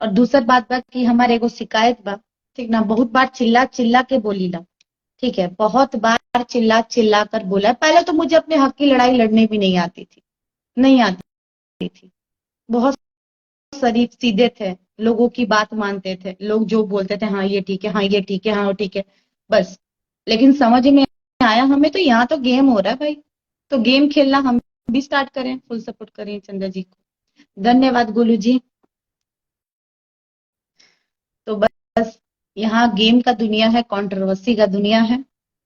और दूसर बात बा कि हमारे एगो शिकायत बा, ठीक ना, बहुत बार चिल्ला चिल्ला के बोलीला। ठीक है, बहुत बार चिल्ला चिल्ला कर बोला है। पहले तो मुझे अपने हक की लड़ाई लड़ने भी नहीं आती थी, नहीं आती थी। बहुत शरीफ सीधे थे, लोगों की बात मानते थे, लोग जो बोलते थे हाँ ये ठीक है, हाँ ये ठीक है, हाँ वो ठीक है, बस। लेकिन समझ में आया हमें तो यहाँ तो गेम हो रहा है भाई, तो गेम खेलना हम भी स्टार्ट करें, फुल सपोर्ट करें चंदा जी को। धन्यवाद गोलू जी। तो बस, यहाँ गेम का दुनिया है, कंट्रोवर्सी का दुनिया है,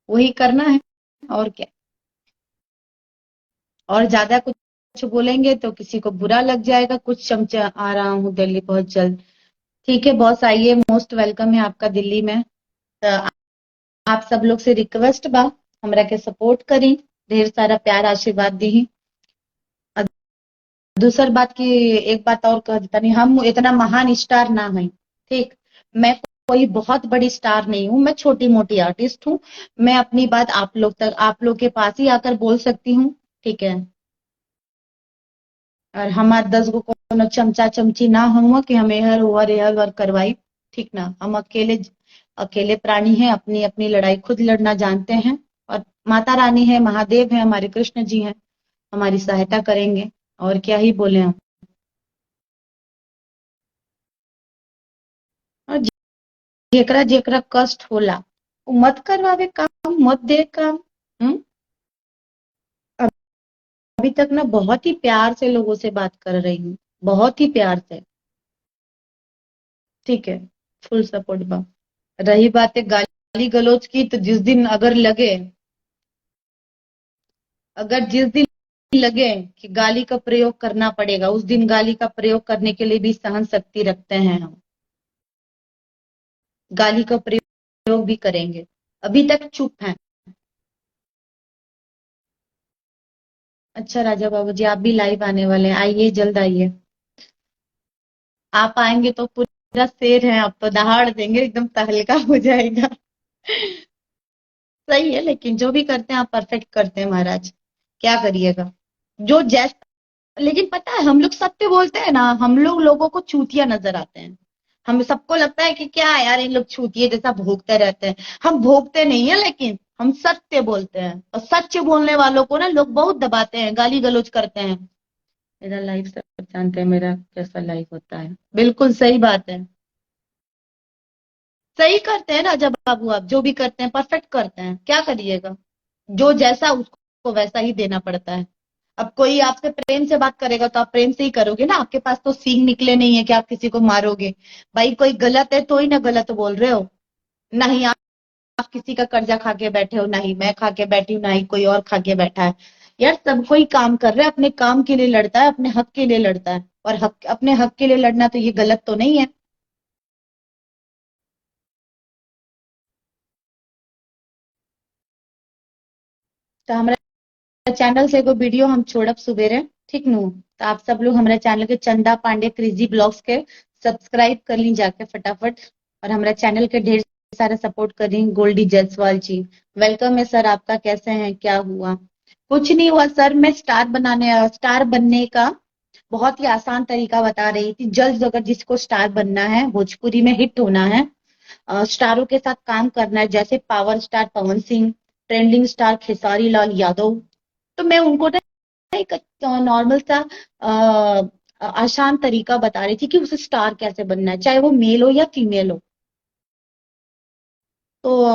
वही करना है, और क्या। और ज्यादा कुछ बोलेंगे तो किसी को बुरा लग जाएगा। कुछ चमचा आ रहा हूँ दिल्ली बहुत जल्द। ठीक है बॉस, आइए, मोस्ट वेलकम है आपका दिल्ली में। तो आप सब लोग से रिक्वेस्ट बा, हमरा के सपोर्ट करी, ढेर सारा प्यार आशीर्वाद दी। दूसर बात की, एक बात और कह देता नहीं, हम इतना महान स्टार ना है। ठीक, मैं कोई बहुत बड़ी स्टार नहीं हूँ, मैं छोटी मोटी आर्टिस्ट हूँ। मैं अपनी बात आप लोग के पास ही आकर बोल सकती हूँ। ठीक है। और हमार 10 गो कोनो चमचा चमची ना हुआ कि हम एहर वर करवाई। ठीक ना, हम अकेले अकेले प्राणी हैं, अपनी अपनी लड़ाई खुद लड़ना जानते हैं। और माता रानी है, महादेव है, हमारे कृष्ण जी हैं, हमारी सहायता करेंगे। और क्या ही बोले हम। और जेकरा जेकरा कष्ट होला वो मत करवावे काम, मत दे काम। हम्म। अभी तक ना बहुत ही प्यार से लोगों से बात कर रही हूँ, बहुत ही प्यार से। ठीक है, फुल सपोर्ट बा। रही बात है गाली गलौज की, तो जिस दिन जिस दिन लगे कि गाली का प्रयोग करना पड़ेगा, उस दिन गाली का प्रयोग करने के लिए भी सहन शक्ति रखते हैं हम। गाली का प्रयोग भी करेंगे। अभी तक चुप हैं। अच्छा राजा बाबू जी, आप भी लाइव आने वाले हैं, आइए, जल्द आइए। आप आएंगे तो पूरा शेर है, आप तो दहाड़ देंगे, एकदम तहलका हो जाएगा। सही है, लेकिन जो भी करते हैं आप परफेक्ट करते हैं महाराज। क्या करिएगा। जो जैस लेकिन पता है, हम लोग सत्य बोलते हैं ना, हम लोग लोगों को चूतिया नजर आते हैं। हम सबको लगता है कि क्या है यार, इन लोग चूतिए जैसा भोगते रहते हैं। हम भोगते नहीं है, लेकिन हम सत्य बोलते हैं। और सच बोलने वालों को ना लोग बहुत दबाते हैं, गाली गलौज करते हैं। मेरा लाइफ सब जानते हैं, मेरा कैसा लाइफ होता है। बिल्कुल सही बात है। सही करते हैं राजा बाबू, आप जो भी करते हैं परफेक्ट करते हैं, क्या करिएगा। जो जैसा उसको वैसा ही देना पड़ता है। अब कोई आपसे प्रेम से बात करेगा तो आप प्रेम से ही करोगे ना, आपके पास तो सींग निकले नहीं है कि आप किसी को मारोगे। भाई कोई गलत है तो ही ना गलत बोल रहे हो। ना ही आप किसी का कर्जा खा के बैठे हो, ना ही मैं खा के बैठी हूँ, ना ही कोई और खा के बैठा है। यार सब कोई काम कर रहा है, अपने काम के लिए लड़ता है, अपने हक के लिए लड़ता है। और हक, अपने हक के लिए लड़ना तो ये गलत तो नहीं है। तो हमारा चैनल से एगो वीडियो हम छोड़ब सुबेरे। ठीक नु, तो आप सब लोग हमारे चैनल के चंदा पांडे क्रेजी ब्लॉग्स के सब्सक्राइब कर ली जाके फटाफट। और हमारे चैनल के ढेर सारे सपोर्ट कर रही गोल्डी जायसवाल जी। वेलकम है सर आपका, कैसे हैं, क्या हुआ। कुछ नहीं हुआ सर, मैं स्टार बनने का बहुत ही आसान तरीका बता रही थी। जल्द अगर जिसको स्टार बनना है, भोजपुरी में हिट होना है, स्टारों के साथ काम करना है, जैसे power star Pawan Singh, trending star Khesari Lal Yadav, तो मैं उनको ना एक नॉर्मल सा आसान तरीका बता रही थी कि उसे स्टार कैसे बनना है, चाहे वो मेल हो या फीमेल हो। तो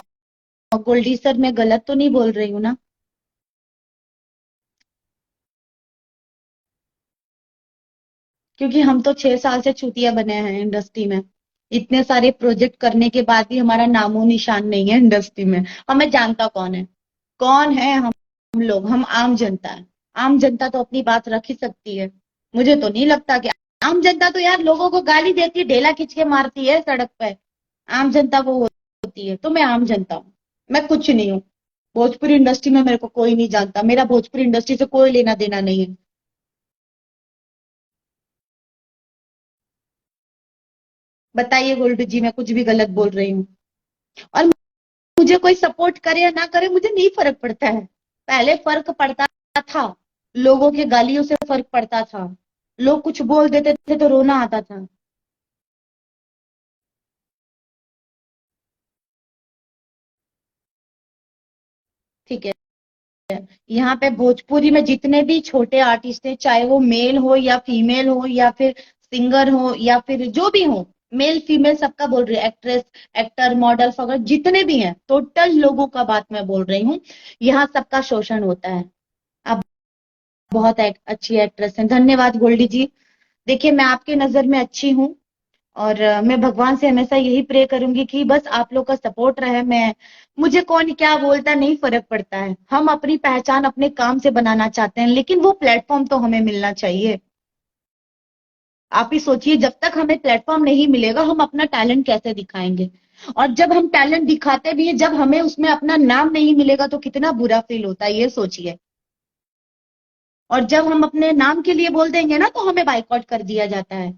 गोल्डी सर, मैं गलत तो नहीं बोल रही हूँ ना। क्योंकि हम तो 6 साल से चूतिया बने हैं इंडस्ट्री में। इतने सारे प्रोजेक्ट करने के बाद भी हमारा नामो निशान नहीं है इंडस्ट्री में। हमें जानता कौन है, कौन है हम लोग, हम आम जनता है। आम जनता तो अपनी बात रख ही सकती है। मुझे तो नहीं लगता कि आम जनता तो यार लोगों को गाली देती है, ढेला खींच के मारती है सड़क पे। आम जनता वो होती है, तो मैं आम जनता हूँ। मैं कुछ नहीं हूँ। भोजपुरी इंडस्ट्री में मेरे को कोई नहीं जानता, मेरा भोजपुरी इंडस्ट्री से कोई लेना देना नहीं है। बताइए गोल्डू जी, मैं कुछ भी गलत बोल रही हूँ। और मुझे कोई सपोर्ट करे या ना करे, मुझे नहीं फर्क पड़ता है। पहले फर्क पड़ता था, लोगों के गालियों से फर्क पड़ता था। लोग कुछ बोल देते थे तो रोना आता था। ठीक है। यहाँ पे भोजपुरी में जितने भी छोटे आर्टिस्ट हैं, चाहे वो मेल हो या फीमेल हो या फिर सिंगर हो या फिर जो भी हो, मेल फीमेल सबका बोल रही है, एक्ट्रेस, एक्टर, मॉडल वगैरह जितने भी हैं, टोटल लोगों का बात मैं बोल रही हूँ। यहाँ सबका शोषण होता है। आप बहुत अच्छी एक्ट्रेस हैं, धन्यवाद गोल्डी जी। देखिए, मैं आपके नजर में अच्छी हूँ। और मैं भगवान से हमेशा यही प्रे करूंगी कि बस आप लोग का सपोर्ट रहे। मैं मुझे कौन क्या बोलता नहीं फर्क पड़ता है। हम अपनी पहचान अपने काम से बनाना चाहते हैं, लेकिन वो प्लेटफॉर्म तो हमें मिलना चाहिए। आप ही सोचिए, जब तक हमें प्लेटफॉर्म नहीं मिलेगा हम अपना टैलेंट कैसे दिखाएंगे। और जब हम टैलेंट दिखाते भी हैं, जब हमें उसमें अपना नाम नहीं मिलेगा तो कितना बुरा फील होता है, ये सोचिए। और जब हम अपने नाम के लिए बोल देंगे ना, तो हमें बाइकआउट कर दिया जाता है।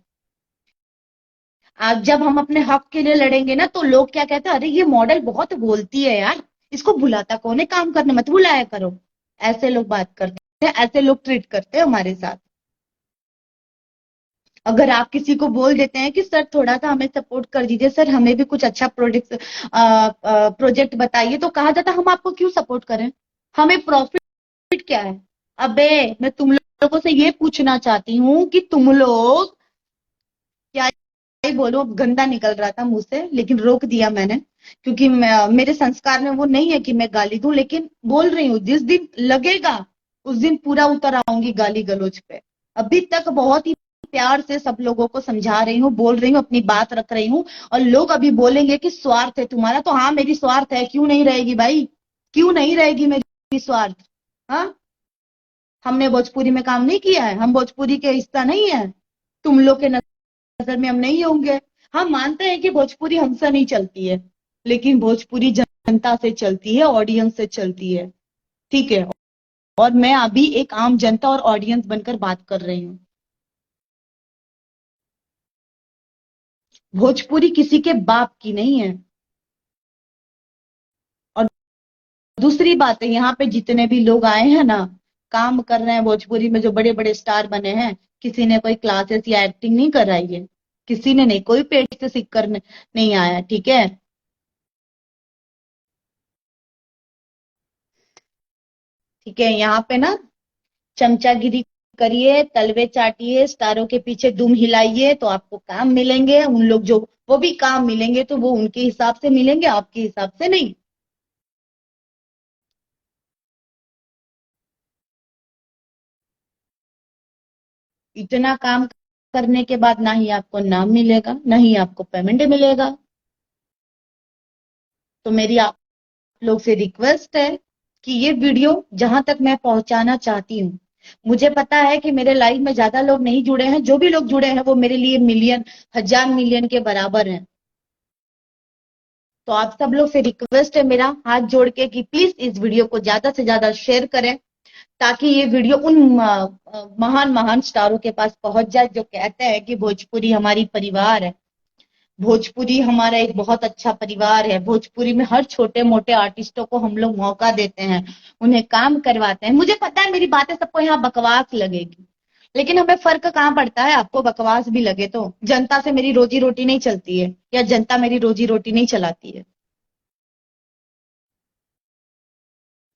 जब हम अपने हक के लिए लड़ेंगे ना तो लोग क्या कहते हैं, अरे ये मॉडल बहुत बोलती है यार, इसको बुलाता कौन है, काम करने मत बुलाया करो। ऐसे लोग बात करते हैं, ऐसे लोग ट्रीट करते हैं हमारे साथ। अगर आप किसी को बोल देते हैं कि सर थोड़ा सा हमें सपोर्ट कर दीजिए, सर हमें भी कुछ अच्छा प्रोजेक्ट बताइए, तो कहा जाता हम आपको क्यों सपोर्ट करें, हमें प्रॉफिट क्या है। अबे मैं तुम लोगों से ये पूछना चाहती हूँ कि तुम लोग, क्या ही बोलो, गंदा निकल रहा था मुंह से लेकिन रोक दिया मैंने, क्योंकि मेरे संस्कार में वो नहीं है कि मैं गाली दूं, लेकिन बोल रही हूँ जिस दिन लगेगा उस दिन पूरा उतर आऊंगी गाली गलौज पे। अभी तक बहुत ही प्यार से सब लोगों को समझा रही हूँ, बोल रही हूँ, अपनी बात रख रही हूँ। और लोग अभी बोलेंगे कि स्वार्थ है तुम्हारा, तो हाँ मेरी स्वार्थ है, क्यों नहीं रहेगी भाई, क्यों नहीं रहेगी मेरी स्वार्थ। हाँ, हमने भोजपुरी में काम नहीं किया है, हम भोजपुरी के हिस्सा नहीं है, तुम लोग के नजर में हम नहीं होंगे। हम मानते हैं कि भोजपुरी हमसे नहीं चलती है, लेकिन भोजपुरी जनता से चलती है, ऑडियंस से चलती है, ठीक है। और मैं अभी एक आम जनता और ऑडियंस बनकर बात कर रही हूँ। भोजपुरी किसी के बाप की नहीं है। और दूसरी बात है, यहाँ पे जितने भी लोग आए हैं ना, काम कर रहे हैं भोजपुरी में, जो बड़े बड़े स्टार बने हैं, किसी ने कोई क्लासेस या एक्टिंग नहीं कराई है, किसी ने नहीं, कोई पेट से सीख कर नहीं आया, ठीक है। ठीक है, यहाँ पे ना चमचागिरी करिए, तलवे चाटिए, स्टारों के पीछे दुम हिलाइए, तो आपको काम मिलेंगे। उन लोग जो, वो भी काम मिलेंगे तो वो उनके हिसाब से मिलेंगे, आपके हिसाब से नहीं। इतना काम करने के बाद ना ही आपको नाम मिलेगा, ना ही आपको पेमेंट मिलेगा। तो मेरी आप लोग से रिक्वेस्ट है कि ये वीडियो जहां तक मैं पहुंचाना चाहती हूँ, मुझे पता है कि मेरे लाइव में ज्यादा लोग नहीं जुड़े हैं, जो भी लोग जुड़े हैं वो मेरे लिए मिलियन, हजार मिलियन के बराबर हैं। तो आप सब लोग से रिक्वेस्ट है मेरा हाथ जोड़ के कि प्लीज इस वीडियो को ज्यादा से ज्यादा शेयर करें, ताकि ये वीडियो उन महान महान स्टारों के पास पहुंच जाए जो कहते हैं कि भोजपुरी हमारी परिवार है, भोजपुरी हमारा एक बहुत अच्छा परिवार है, भोजपुरी में हर छोटे मोटे आर्टिस्टों को हम लोग मौका देते हैं, उन्हें काम करवाते हैं। मुझे पता है मेरी बातें सबको यहाँ बकवास लगेगी, लेकिन हमें फर्क कहाँ पड़ता है, आपको बकवास भी लगे तो। जनता से मेरी रोजी रोटी नहीं चलती है, या जनता मेरी रोजी रोटी नहीं चलाती है।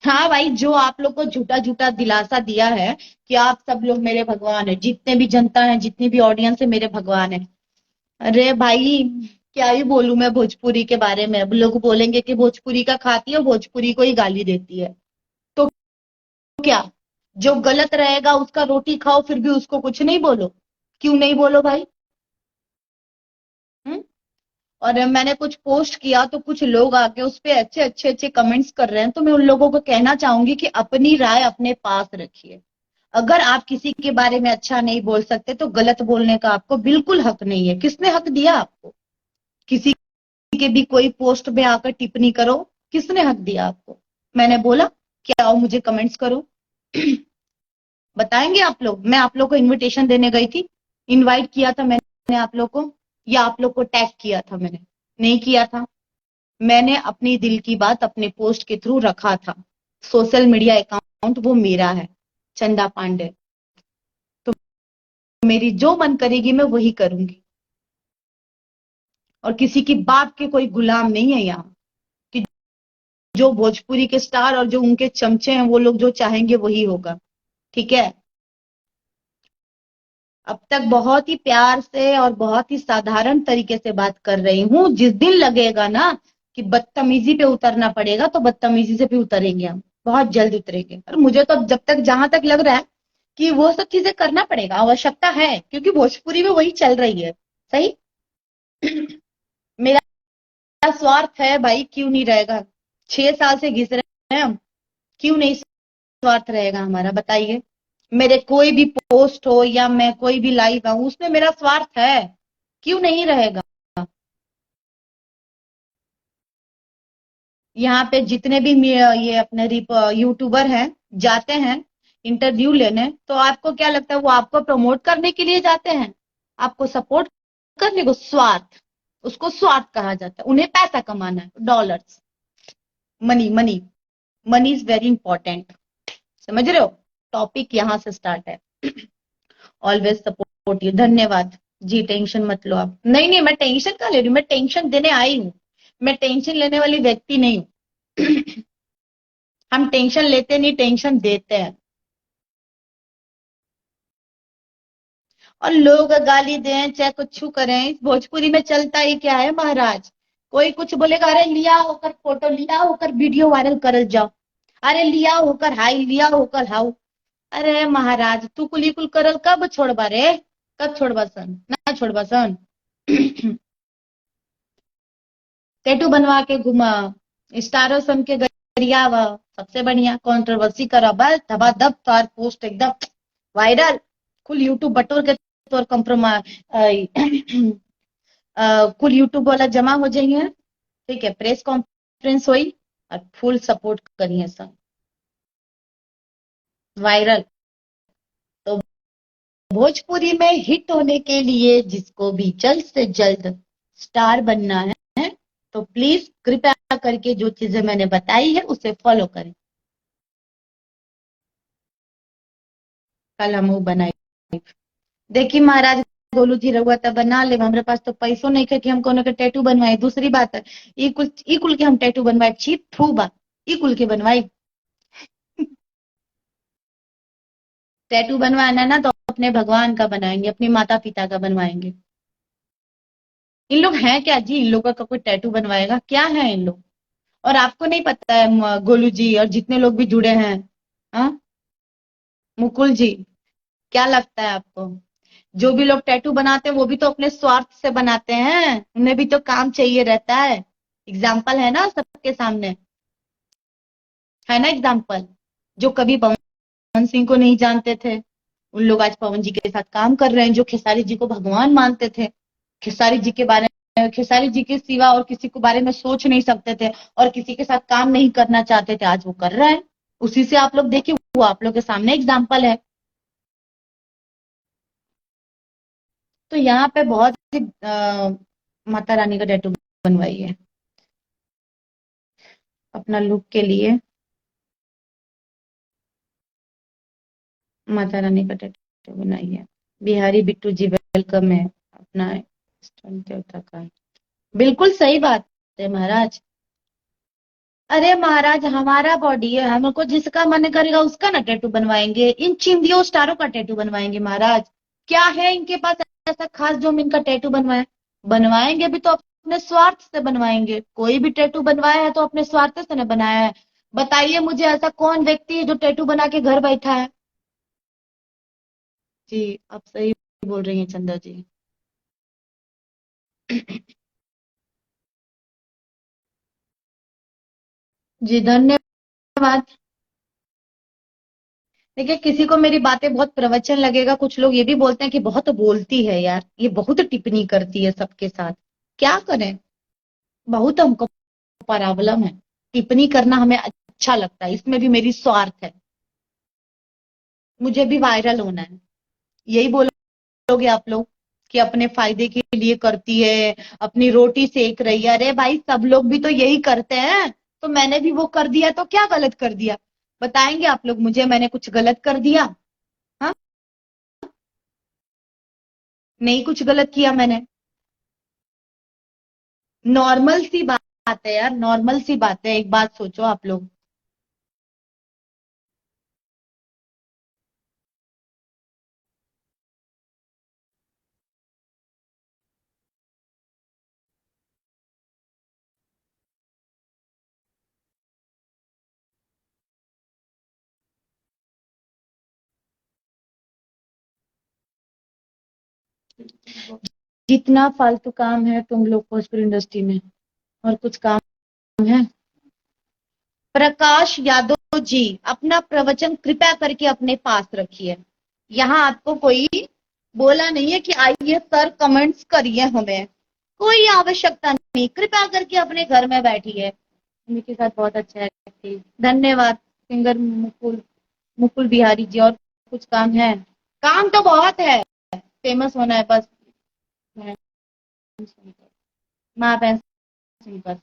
हाँ भाई, जो आप लोग को झूठा झूठा दिलासा दिया है कि आप सब लोग मेरे भगवान है, जितने भी जनता है, जितनी भी ऑडियंस है, मेरे भगवान है। अरे भाई, क्या ही बोलूं मैं भोजपुरी के बारे में, अब लोग बोलेंगे कि भोजपुरी का खाती है, भोजपुरी को ही गाली देती है। तो क्या, जो गलत रहेगा उसका रोटी खाओ फिर भी उसको कुछ नहीं बोलो, क्यों नहीं बोलो भाई। हम्म। और मैंने कुछ पोस्ट किया तो कुछ लोग आके उस पे अच्छे अच्छे अच्छे कमेंट्स कर रहे हैं, तो मैं उन लोगों को कहना चाहूंगी कि अपनी राय अपने पास रखिए। अगर आप किसी के बारे में अच्छा नहीं बोल सकते तो गलत बोलने का आपको बिल्कुल हक नहीं है। किसने हक दिया आपको, किसी के भी कोई पोस्ट में आकर टिप्पणी करो, किसने हक दिया आपको। मैंने बोला कि आओ मुझे कमेंट्स करो। बताएंगे आप लोग, मैं आप लोग को इनविटेशन देने गई थी, इनवाइट किया था मैंने आप लोग को, या आप लोग को टैग किया था मैंने, नहीं किया था। मैंने अपनी दिल की बात अपने पोस्ट के थ्रू रखा था। सोशल मीडिया अकाउंट वो मेरा है, चंदा पांडे। तो मेरी जो मन करेगी मैं वही करूंगी, और किसी की बाप के कोई गुलाम नहीं है यहाँ, कि जो भोजपुरी के स्टार और जो उनके चमचे हैं वो लोग जो चाहेंगे वही होगा, ठीक है। अब तक बहुत ही प्यार से और बहुत ही साधारण तरीके से बात कर रही हूँ। जिस दिन लगेगा ना कि बदतमीजी पे उतरना पड़ेगा तो बदतमीजी से भी उतरेंगे हम, बहुत जल्द उतरेंगे। और मुझे तो जब तक, जहां तक लग रहा है कि वो सब चीजें करना पड़ेगा, आवश्यकता है, क्योंकि भोजपुरी में वही चल रही है। सही। मेरा स्वार्थ है भाई, क्यों नहीं रहेगा, 6 साल से घिस रहे हैं हम, क्यों नहीं स्वार्थ रहेगा हमारा, बताइए। मेरे कोई भी पोस्ट हो या मैं कोई भी लाइव आऊं, उसमें मेरा स्वार्थ है, क्यों नहीं रहेगा। यहाँ पे जितने भी ये अपने यूट्यूबर हैं, जाते हैं इंटरव्यू लेने, तो आपको क्या लगता है वो आपको प्रमोट करने के लिए जाते हैं, आपको सपोर्ट करने को स्वार्थ, उसको स्वार्थ कहा जाता है। उन्हें पैसा कमाना है, dollars, money money money is very important. समझ रहे हो? टॉपिक यहां से स्टार्ट है। Always support you. धन्यवाद जी, टेंशन मत लो आप। नहीं नहीं, मैं टेंशन कहाँ ले रही हूँ, मैं टेंशन देने आई हूँ, मैं टेंशन लेने वाली व्यक्ति नहीं हूँ। हम टेंशन लेते नहीं, टेंशन देते हैं। और लोग गाली दें चाहे कुछ करें, इस भोजपुरी में चलता ही क्या है महाराज। कोई कुछ बोलेगा, अरे लिया होकर फोटो, लिया होकर वीडियो वायरल कर जाओ, अरे लिया होकर हाई, लिया होकर हाउ। अरे महाराज, तू कुली कुल करल कब छोड़बा रे, कब छोड़बा सन, ना छोड़बा सन। टैटू बनवा के घुमा, स्टारो सन के गरियावा, सबसे बढ़िया कंट्रोवर्सी करा, बस धबाधब तार पोस्ट एकदम वायरल, कुल यूट्यूब बटोर के तोर कंप्रोमाइज, कुल यूट्यूब वाला जमा हो जाइए। ठीक है, प्रेस कॉन्फ्रेंस हुई और फुल सपोर्ट करिए सब, वायरल। तो भोजपुरी में हिट होने के लिए जिसको भी जल्द से जल्द स्टार बनना है, तो प्लीज कृपया करके जो चीजें मैंने बताई है उसे फॉलो करें। कल हम वो बनाए, देखिए महाराज, गोलू जी रहुआ तो बना ले, हमारे पास तो पैसों नहीं है कि हम कोनो के टैटू बनवाए। दूसरी बात है, ई कुल के हम टैटू बनवाए, चीप थ्रू बा, ई कुल के बनवाए। टैटू बनवाना ना तो अपने भगवान का बनाएंगे, अपनी माता पिता का बनवाएंगे। इन लोग हैं क्या जी, इन लोगों का कोई टैटू बनवाएगा क्या है इन लोग? और आपको नहीं पता है गोलू जी और जितने लोग भी जुड़े हैं, हाँ मुकुल जी, क्या लगता है आपको? जो भी लोग टैटू बनाते हैं वो भी तो अपने स्वार्थ से बनाते हैं, उन्हें भी तो काम चाहिए रहता है। एग्जाम्पल है ना सबके सामने, है ना एग्जाम्पल। जो कभी पवन सिंह को नहीं जानते थे, उन लोग आज पवन जी के साथ काम कर रहे हैं। जो खेसारी जी को भगवान मानते थे, खेसारी जी के बारे में, खेसारी जी के सिवा और किसी के बारे में सोच नहीं सकते थे और किसी के साथ काम नहीं करना चाहते थे, आज वो कर रहे हैं। उसी से आप लोग देखिए, वो आप लोग के सामने एग्जाम्पल है। तो यहाँ पे बहुत सी माता रानी का टैटू बनवाई है अपना लुक के लिए। माता रानी का टैटू बनाई है। बिहारी बिट्टू जी वेलकम है अपना इष्ट देवता का। बिल्कुल सही बात है महाराज। अरे महाराज, हमारा बॉडी है, हमको जिसका मन करेगा उसका ना टैटू बनवाएंगे। इन चिंदियों स्टारों का टैटू बनवाएंगे महाराज। क्या है इनके पास ऐसा खास जो हम इनका टैटू बनवाए? बनवाएंगे भी तो अपने स्वार्थ से बनवाएंगे। कोई भी टैटू बनवाया है तो अपने स्वार्थ से न बनाया है। बताइए मुझे, ऐसा कौन व्यक्ति है जो टैटू बना के घर बैठा है? जी, आप सही बोल रही हैं चंदा जी। जी धन्यवाद। देखिए, किसी को मेरी बातें बहुत प्रवचन लगेगा, कुछ लोग ये भी बोलते हैं कि बहुत बोलती है यार, ये बहुत टिप्पणी करती है सबके साथ। क्या करें, बहुत हमको प्रॉब्लम है। टिप्पणी करना हमें अच्छा लगता है, इसमें भी मेरी स्वार्थ है, मुझे भी वायरल होना है। यही बोलोगे आप लोग कि अपने फायदे के लिए करती है, अपनी रोटी सेक रही है। अरे भाई, सब लोग भी तो यही करते हैं, तो मैंने भी वो कर दिया तो क्या गलत कर दिया? बताएंगे आप लोग मुझे, मैंने कुछ गलत कर दिया? हाँ, नहीं कुछ गलत किया मैंने। नॉर्मल सी बात है यार, नॉर्मल सी बात है। एक बात सोचो आप लोग, जितना फालतू काम है तुम लोग भोजपुरी इंडस्ट्री में, और कुछ काम है? प्रकाश यादव जी, अपना प्रवचन कृपया करके अपने पास रखिए। यहाँ आपको कोई बोला नहीं है कि आइए सर कमेंट्स करिए, हमें कोई आवश्यकता नहीं। कृपया करके अपने घर में बैठिए। उनके साथ बहुत अच्छा है। धन्यवाद सिंगर मुकुल, मुकुल बिहारी जी। और कुछ काम है? काम तो बहुत है, फेमस होना है बस। माँ बहन सिंगर,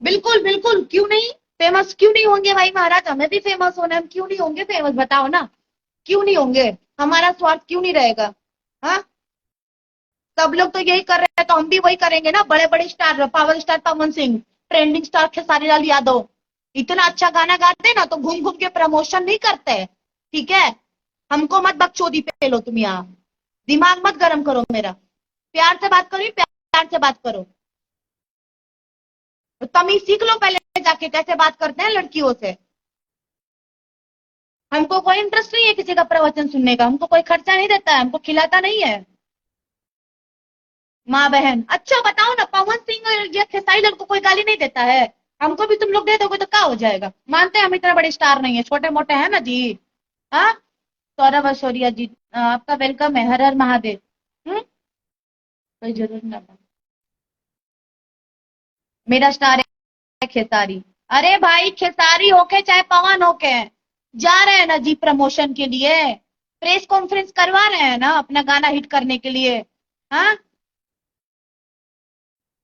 बिल्कुल बिल्कुल, क्यों नहीं फेमस, क्यों नहीं होंगे भाई महाराज, हमें भी फेमस होना है, हम क्यों नहीं होंगे फेमस, बताओ ना, क्यों नहीं होंगे, हमारा स्वार्थ क्यों नहीं रहेगा। हाँ, सब लोग तो यही कर रहे हैं तो हम भी वही करेंगे ना। बड़े बड़े star, power star Pawan Singh, trending star Khesari Lal Yadav इतना अच्छा गाना गाते हैं ना, तो घूम घूम के प्रमोशन नहीं करते हैं। ठीक है, हमको मत बकचोदी पे लो तुम, यहाँ दिमाग मत गरम करो मेरा, प्यार से बात करो, प्यार से बात करो, तो तमीज सीख लो पहले जाके कैसे बात करते हैं लड़कियों से। हमको कोई इंटरेस्ट नहीं है किसी का प्रवचन सुनने का, हमको कोई खर्चा नहीं देता है, हमको खिलाता नहीं है। माँ बहन, अच्छा बताओ ना, पवन सिंह या खेसारी लाल को कोई गाली नहीं देता है, हमको भी तुम लोग दे दोगे तो क्या हो जाएगा। मानते हैं हम इतना बड़े स्टार नहीं है, छोटे मोटे हैं ना जी। हाँ, सौरभ ऐश्वर्या जी, आपका वेलकम है, हर हर महादेव। कोई जरूरत ना था। मेरा स्टार है खेसारी। अरे भाई, खेसारी होके चाहे पवन होके, जा रहे हैं ना जी प्रमोशन के लिए, प्रेस कॉन्फ्रेंस करवा रहे हैं ना अपना गाना हिट करने के लिए। हाँ,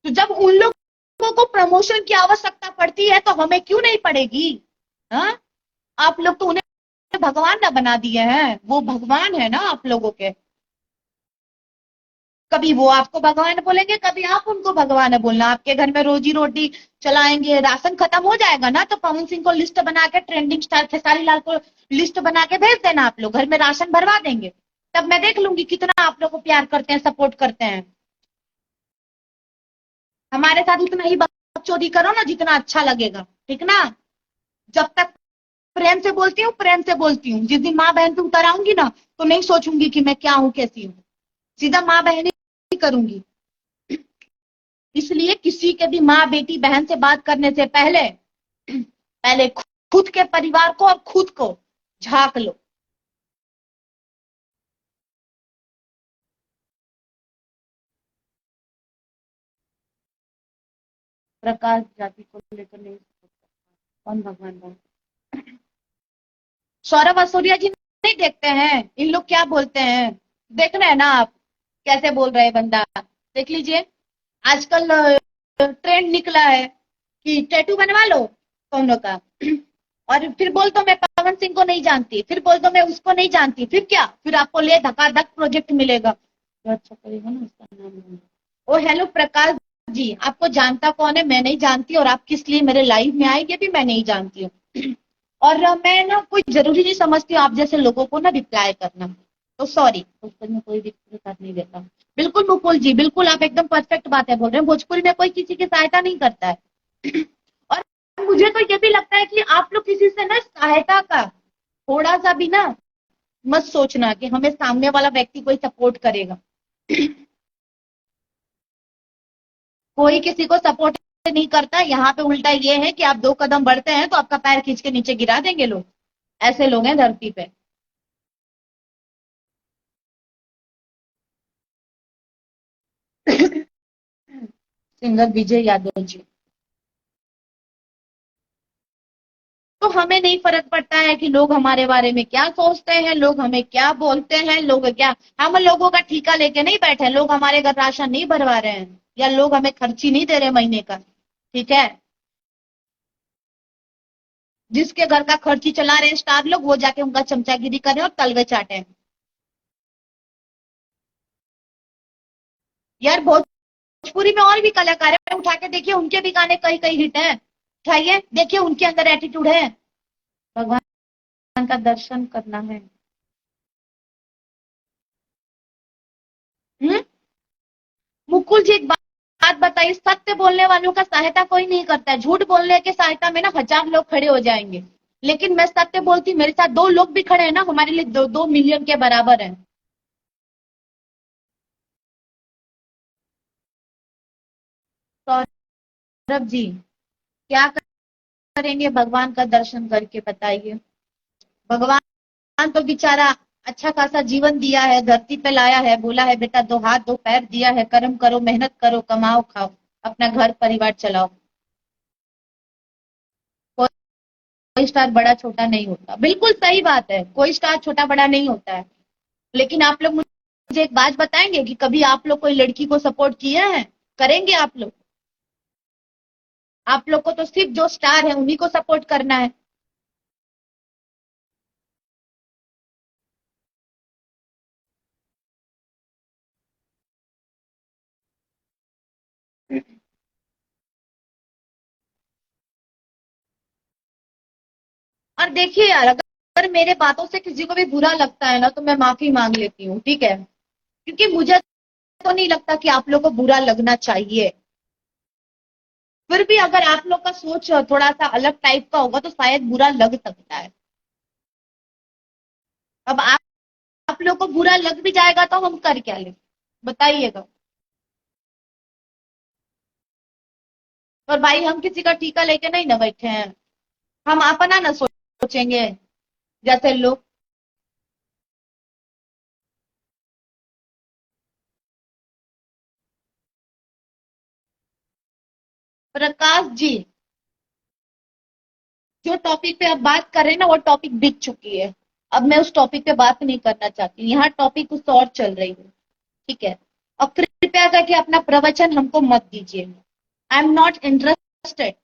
तो जब उन लोगों को प्रमोशन की आवश्यकता पड़ती है तो हमें क्यों नहीं पड़ेगी। हाँ, आप लोग तो उन्हें भगवान ना बना दिए हैं, वो भगवान है ना आप लोगों के। कभी वो आपको भगवान बोलेंगे, कभी आप उनको भगवान है बोलना। आपके घर में रोजी रोटी चलाएंगे, राशन खत्म हो जाएगा ना, तो पवन सिंह को लिस्ट बना के, ट्रेंडिंग स्टार खेसारी लाल को लिस्ट बना के भेज देना, आप लोग घर में राशन भरवा देंगे। तब मैं देख लूंगी कितना आप लोग को प्यार करते हैं, सपोर्ट करते हैं। हमारे साथ उतना ही बकचोदी करो ना जितना अच्छा लगेगा, ठीक ना। जब तक प्रेम से बोलती हूँ, प्रेम से बोलती हूँ, जिस दिन माँ बहन पे उतर आऊंगी ना, तो नहीं सोचूंगी कि मैं क्या हूँ कैसी हूँ, सीधा माँ बहन ही करूंगी। इसलिए किसी के भी माँ बेटी बहन से बात करने से पहले पहले खुद के परिवार को और खुद को झांक लो। प्रकाश जाति को लेकर नहीं, कौन भगवान बन। सौरभ ऐश्वर्या जी नहीं देखते हैं इन लोग क्या बोलते हैं, देख रहे हैं ना आप कैसे बोल रहे हैं बंदा, देख लीजिए। आजकल ट्रेंड निकला है कि टैटू बनवा लो कौनों का, और फिर बोल दो मैं पवन सिंह को नहीं जानती, फिर बोल दो मैं उसको नहीं जानती, फिर क्या, फिर आपको ले धकाधक प्रोजेक्ट मिलेगा। तो अच्छा करेगा ना उसका नाम। ओ हेलो प्रकाश जी, आपको जानता कौन है, मैं नहीं जानती, और आप किस लिए मेरे लाइव में आए ये भी मैं नहीं जानती हूँ। और मैं ना कोई जरूरी नहीं समझती हूँ आप जैसे लोगों को ना रिप्लाई करना, तो सॉरी, उसमें मैं कोई दिक्कत नहीं देता। बिल्कुल मुकुल जी, बिल्कुल आप एकदम परफेक्ट बातें बोल रहे हैं, भोजपुरी में कोई किसी की सहायता नहीं करता है। और मुझे तो ये भी लगता है कि आप लोग किसी से ना सहायता का थोड़ा सा भी ना मत सोचना कि हमें सामने वाला व्यक्ति कोई सपोर्ट करेगा। कोई किसी को सपोर्ट नहीं करता, यहाँ पे उल्टा ये है कि आप 2 कदम बढ़ते हैं तो आपका पैर खींच के नीचे गिरा देंगे लोग, ऐसे लोग हैं धरती पे। सिंगर विजय यादव जी, तो हमें नहीं फर्क पड़ता है कि लोग हमारे बारे में क्या सोचते हैं, लोग हमें क्या बोलते हैं, लोग क्या, हम लोगों का ठेका लेके नहीं बैठे, लोग हमारे घर राशन नहीं भरवा रहे हैं, या लोग हमें खर्ची नहीं दे रहे महीने का। ठीक है, जिसके घर का खर्ची चला रहे हैं स्टार लोग, वो जाके उनका चमचागिरी करें और तलवे चाटे। यार भोजपुरी में और भी कलाकार है, उठा के देखिए, उनके भी गाने कई कई हिट हैं, उठाइए देखिए, उनके अंदर एटीट्यूड है। भगवान का दर्शन करना है। हम्म, मुकुल जी एक बात बताइए, सत्य बोलने वालों का सहायता कोई नहीं करता है, झूठ बोलने के सहायता में ना 1000 लोग खड़े हो जाएंगे, लेकिन मैं सत्य बोलती, मेरे साथ 2 लोग भी खड़े हैं ना, हमारे लिए 2 2 मिलियन के बराबर है। सौरभ जी, क्या करेंगे भगवान का दर्शन करके, बताइए। भगवान तो बेचारा अच्छा खासा जीवन दिया है, धरती पे लाया है, बोला है बेटा 2 हाथ 2 पैर दिया है, कर्म करो, मेहनत करो, कमाओ खाओ, अपना घर परिवार चलाओ। कोई स्टार बड़ा छोटा नहीं होता, बिल्कुल सही बात है, कोई स्टार छोटा बड़ा नहीं होता है। लेकिन आप लोग मुझे एक बात बताएंगे कि कभी आप लोग कोई लड़की को सपोर्ट किए हैं, करेंगे आप लोग को तो सिर्फ जो स्टार है उन्हीं को सपोर्ट करना है। और देखिए यार, अगर मेरे बातों से किसी को भी बुरा लगता है ना तो मैं माफी मांग लेती हूँ, ठीक है, क्योंकि मुझे तो नहीं लगता कि आप लोग को बुरा लगना चाहिए। फिर भी अगर आप लोग का सोच थोड़ा सा अलग टाइप का होगा तो शायद बुरा लग सकता है। अब आप लोग को बुरा लग भी जाएगा तो हम कर क्या लें, बताइएगा। और भाई हम किसी का ठीका लेके नहीं ना बैठे हैं, हम अपना ना सोचेंगे जैसे लोग। प्रकाश जी, जो टॉपिक पे आप बात कर रहे हैं ना वो टॉपिक बिक चुकी है। अब मैं उस टॉपिक पे बात नहीं करना चाहती, यहाँ टॉपिक कुछ और चल रही है, ठीक है। और कृपया करके अपना प्रवचन हमको मत दीजिए, I am not interested.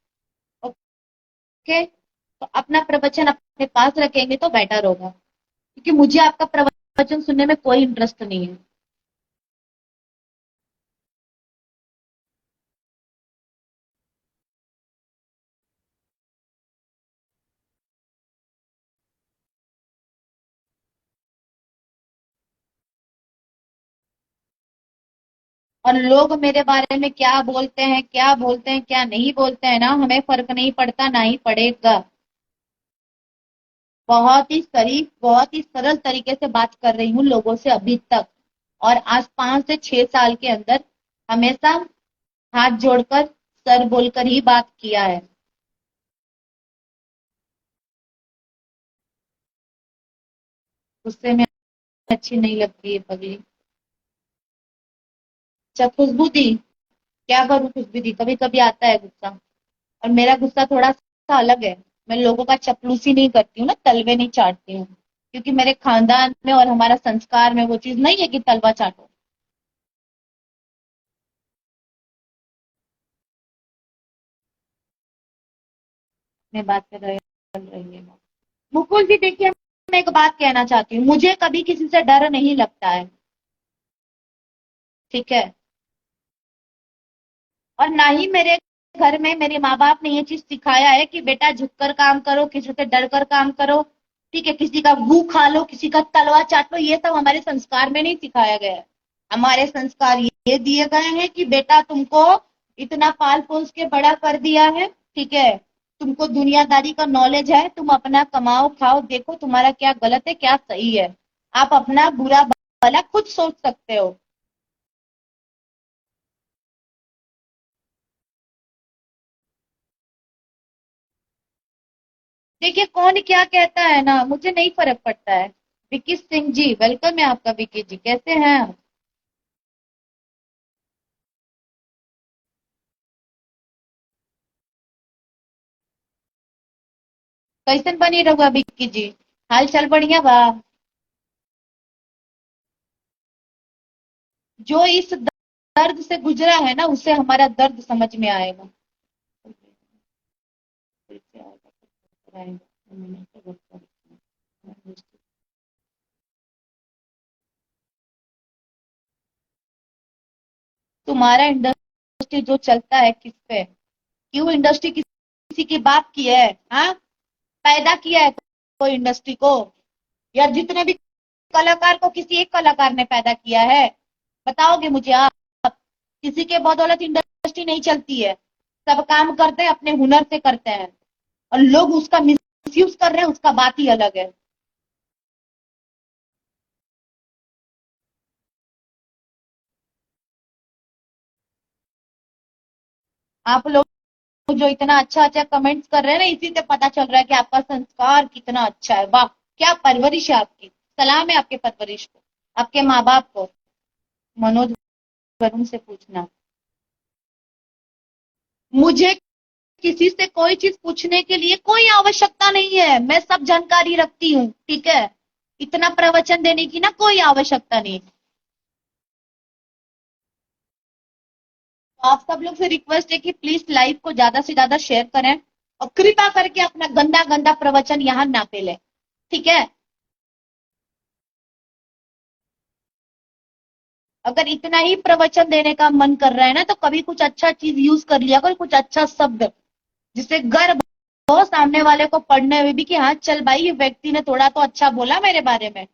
Okay, तो अपना प्रवचन अपने पास रखेंगे तो बेटर होगा, क्योंकि मुझे आपका प्रवचन सुनने में कोई इंटरेस्ट नहीं है। और लोग मेरे बारे में क्या बोलते हैं, क्या बोलते हैं, क्या नहीं बोलते हैं ना, हमें फर्क नहीं पड़ता, ना ही पड़ेगा। बहुत ही शरीफ, बहुत ही सरल तरीके से बात कर रही हूँ लोगों से अभी तक, और आज 5 से 6 साल के अंदर हमेशा हाथ जोड़कर सर बोलकर ही बात किया है। गुस्से में अच्छी नहीं लगती है पगली। अच्छा खुशबू दी, क्या करूँ खुशबू दी, कभी कभी आता है गुस्सा, और मेरा गुस्सा थोड़ा सा अलग है। मैं लोगों का चपलूसी नहीं करती हूँ ना, तलवे नहीं चाटती हूँ, क्योंकि मेरे खानदान में और हमारा संस्कार में वो चीज नहीं है कि तलवा चाटो। मैं बात कर रही है। मुकुल जी देखिए, मैं एक बात कहना चाहती हूँ, मुझे कभी किसी से डर नहीं लगता है, ठीक है। और ना ही मेरे घर में मेरे माँ बाप ने ये चीज सिखाया है कि बेटा झुककर काम करो, किसी से डर कर काम करो, ठीक है, किसी का गू खा लो, किसी का तलवा चाट लो, ये सब हमारे संस्कार में नहीं सिखाया गया है। हमारे संस्कार ये दिए गए हैं कि बेटा तुमको इतना पाल पोस के बड़ा कर दिया है, ठीक है, तुमको दुनियादारी का नॉलेज है, तुम अपना कमाओ खाओ, देखो तुम्हारा क्या गलत है क्या सही है, आप अपना बुरा भला खुद सोच सकते हो। देखिए कौन क्या कहता है ना, मुझे नहीं फर्क पड़ता है। विकी सिंह जी, वेलकम है आपका। विकी जी कैसे हैं आप? कैसन बनी रहुआ विक्की जी, हाल चाल बढ़िया बा? जो इस दर्द से गुजरा है ना उसे हमारा दर्द समझ में आएगा। तुम्हारा इंडस्ट्री जो चलता है किस पे, क्यों इंडस्ट्री किसी की बाप की है? हाँ, पैदा किया है कोई इंडस्ट्री को? या जितने भी कलाकार को किसी एक कलाकार ने पैदा किया है? बताओगे मुझे आप? किसी के बदौलत इंडस्ट्री नहीं चलती है, सब काम करते हैं अपने हुनर से करते हैं, और लोग उसका मिसयूज कर रहे हैं, उसका बात ही अलग है। आप लोग जो इतना अच्छा अच्छा कमेंट्स कर रहे हैं ना, इसी से पता चल रहा है कि आपका संस्कार कितना अच्छा है। वाह, क्या परवरिश है आपकी, सलाम है आपके परवरिश को, आपके माँ बाप को। मनोज वरुण से पूछना। मुझे किसी से कोई चीज पूछने के लिए कोई आवश्यकता नहीं है, मैं सब जानकारी रखती हूँ, ठीक है। इतना प्रवचन देने की ना कोई आवश्यकता नहीं। आप सब लोग से रिक्वेस्ट है कि प्लीज लाइव को ज्यादा से ज्यादा शेयर करें और कृपा करके अपना गंदा गंदा प्रवचन यहाँ ना फैले, ठीक है। अगर इतना ही प्रवचन देने का मन कर रहा है ना, तो कभी कुछ अच्छा चीज यूज कर लिया करो, कुछ अच्छा शब्द जिससे गर्व हो सामने वाले को पढ़ने में भी कि हाँ चल भाई, ये व्यक्ति ने थोड़ा तो अच्छा बोला मेरे बारे में।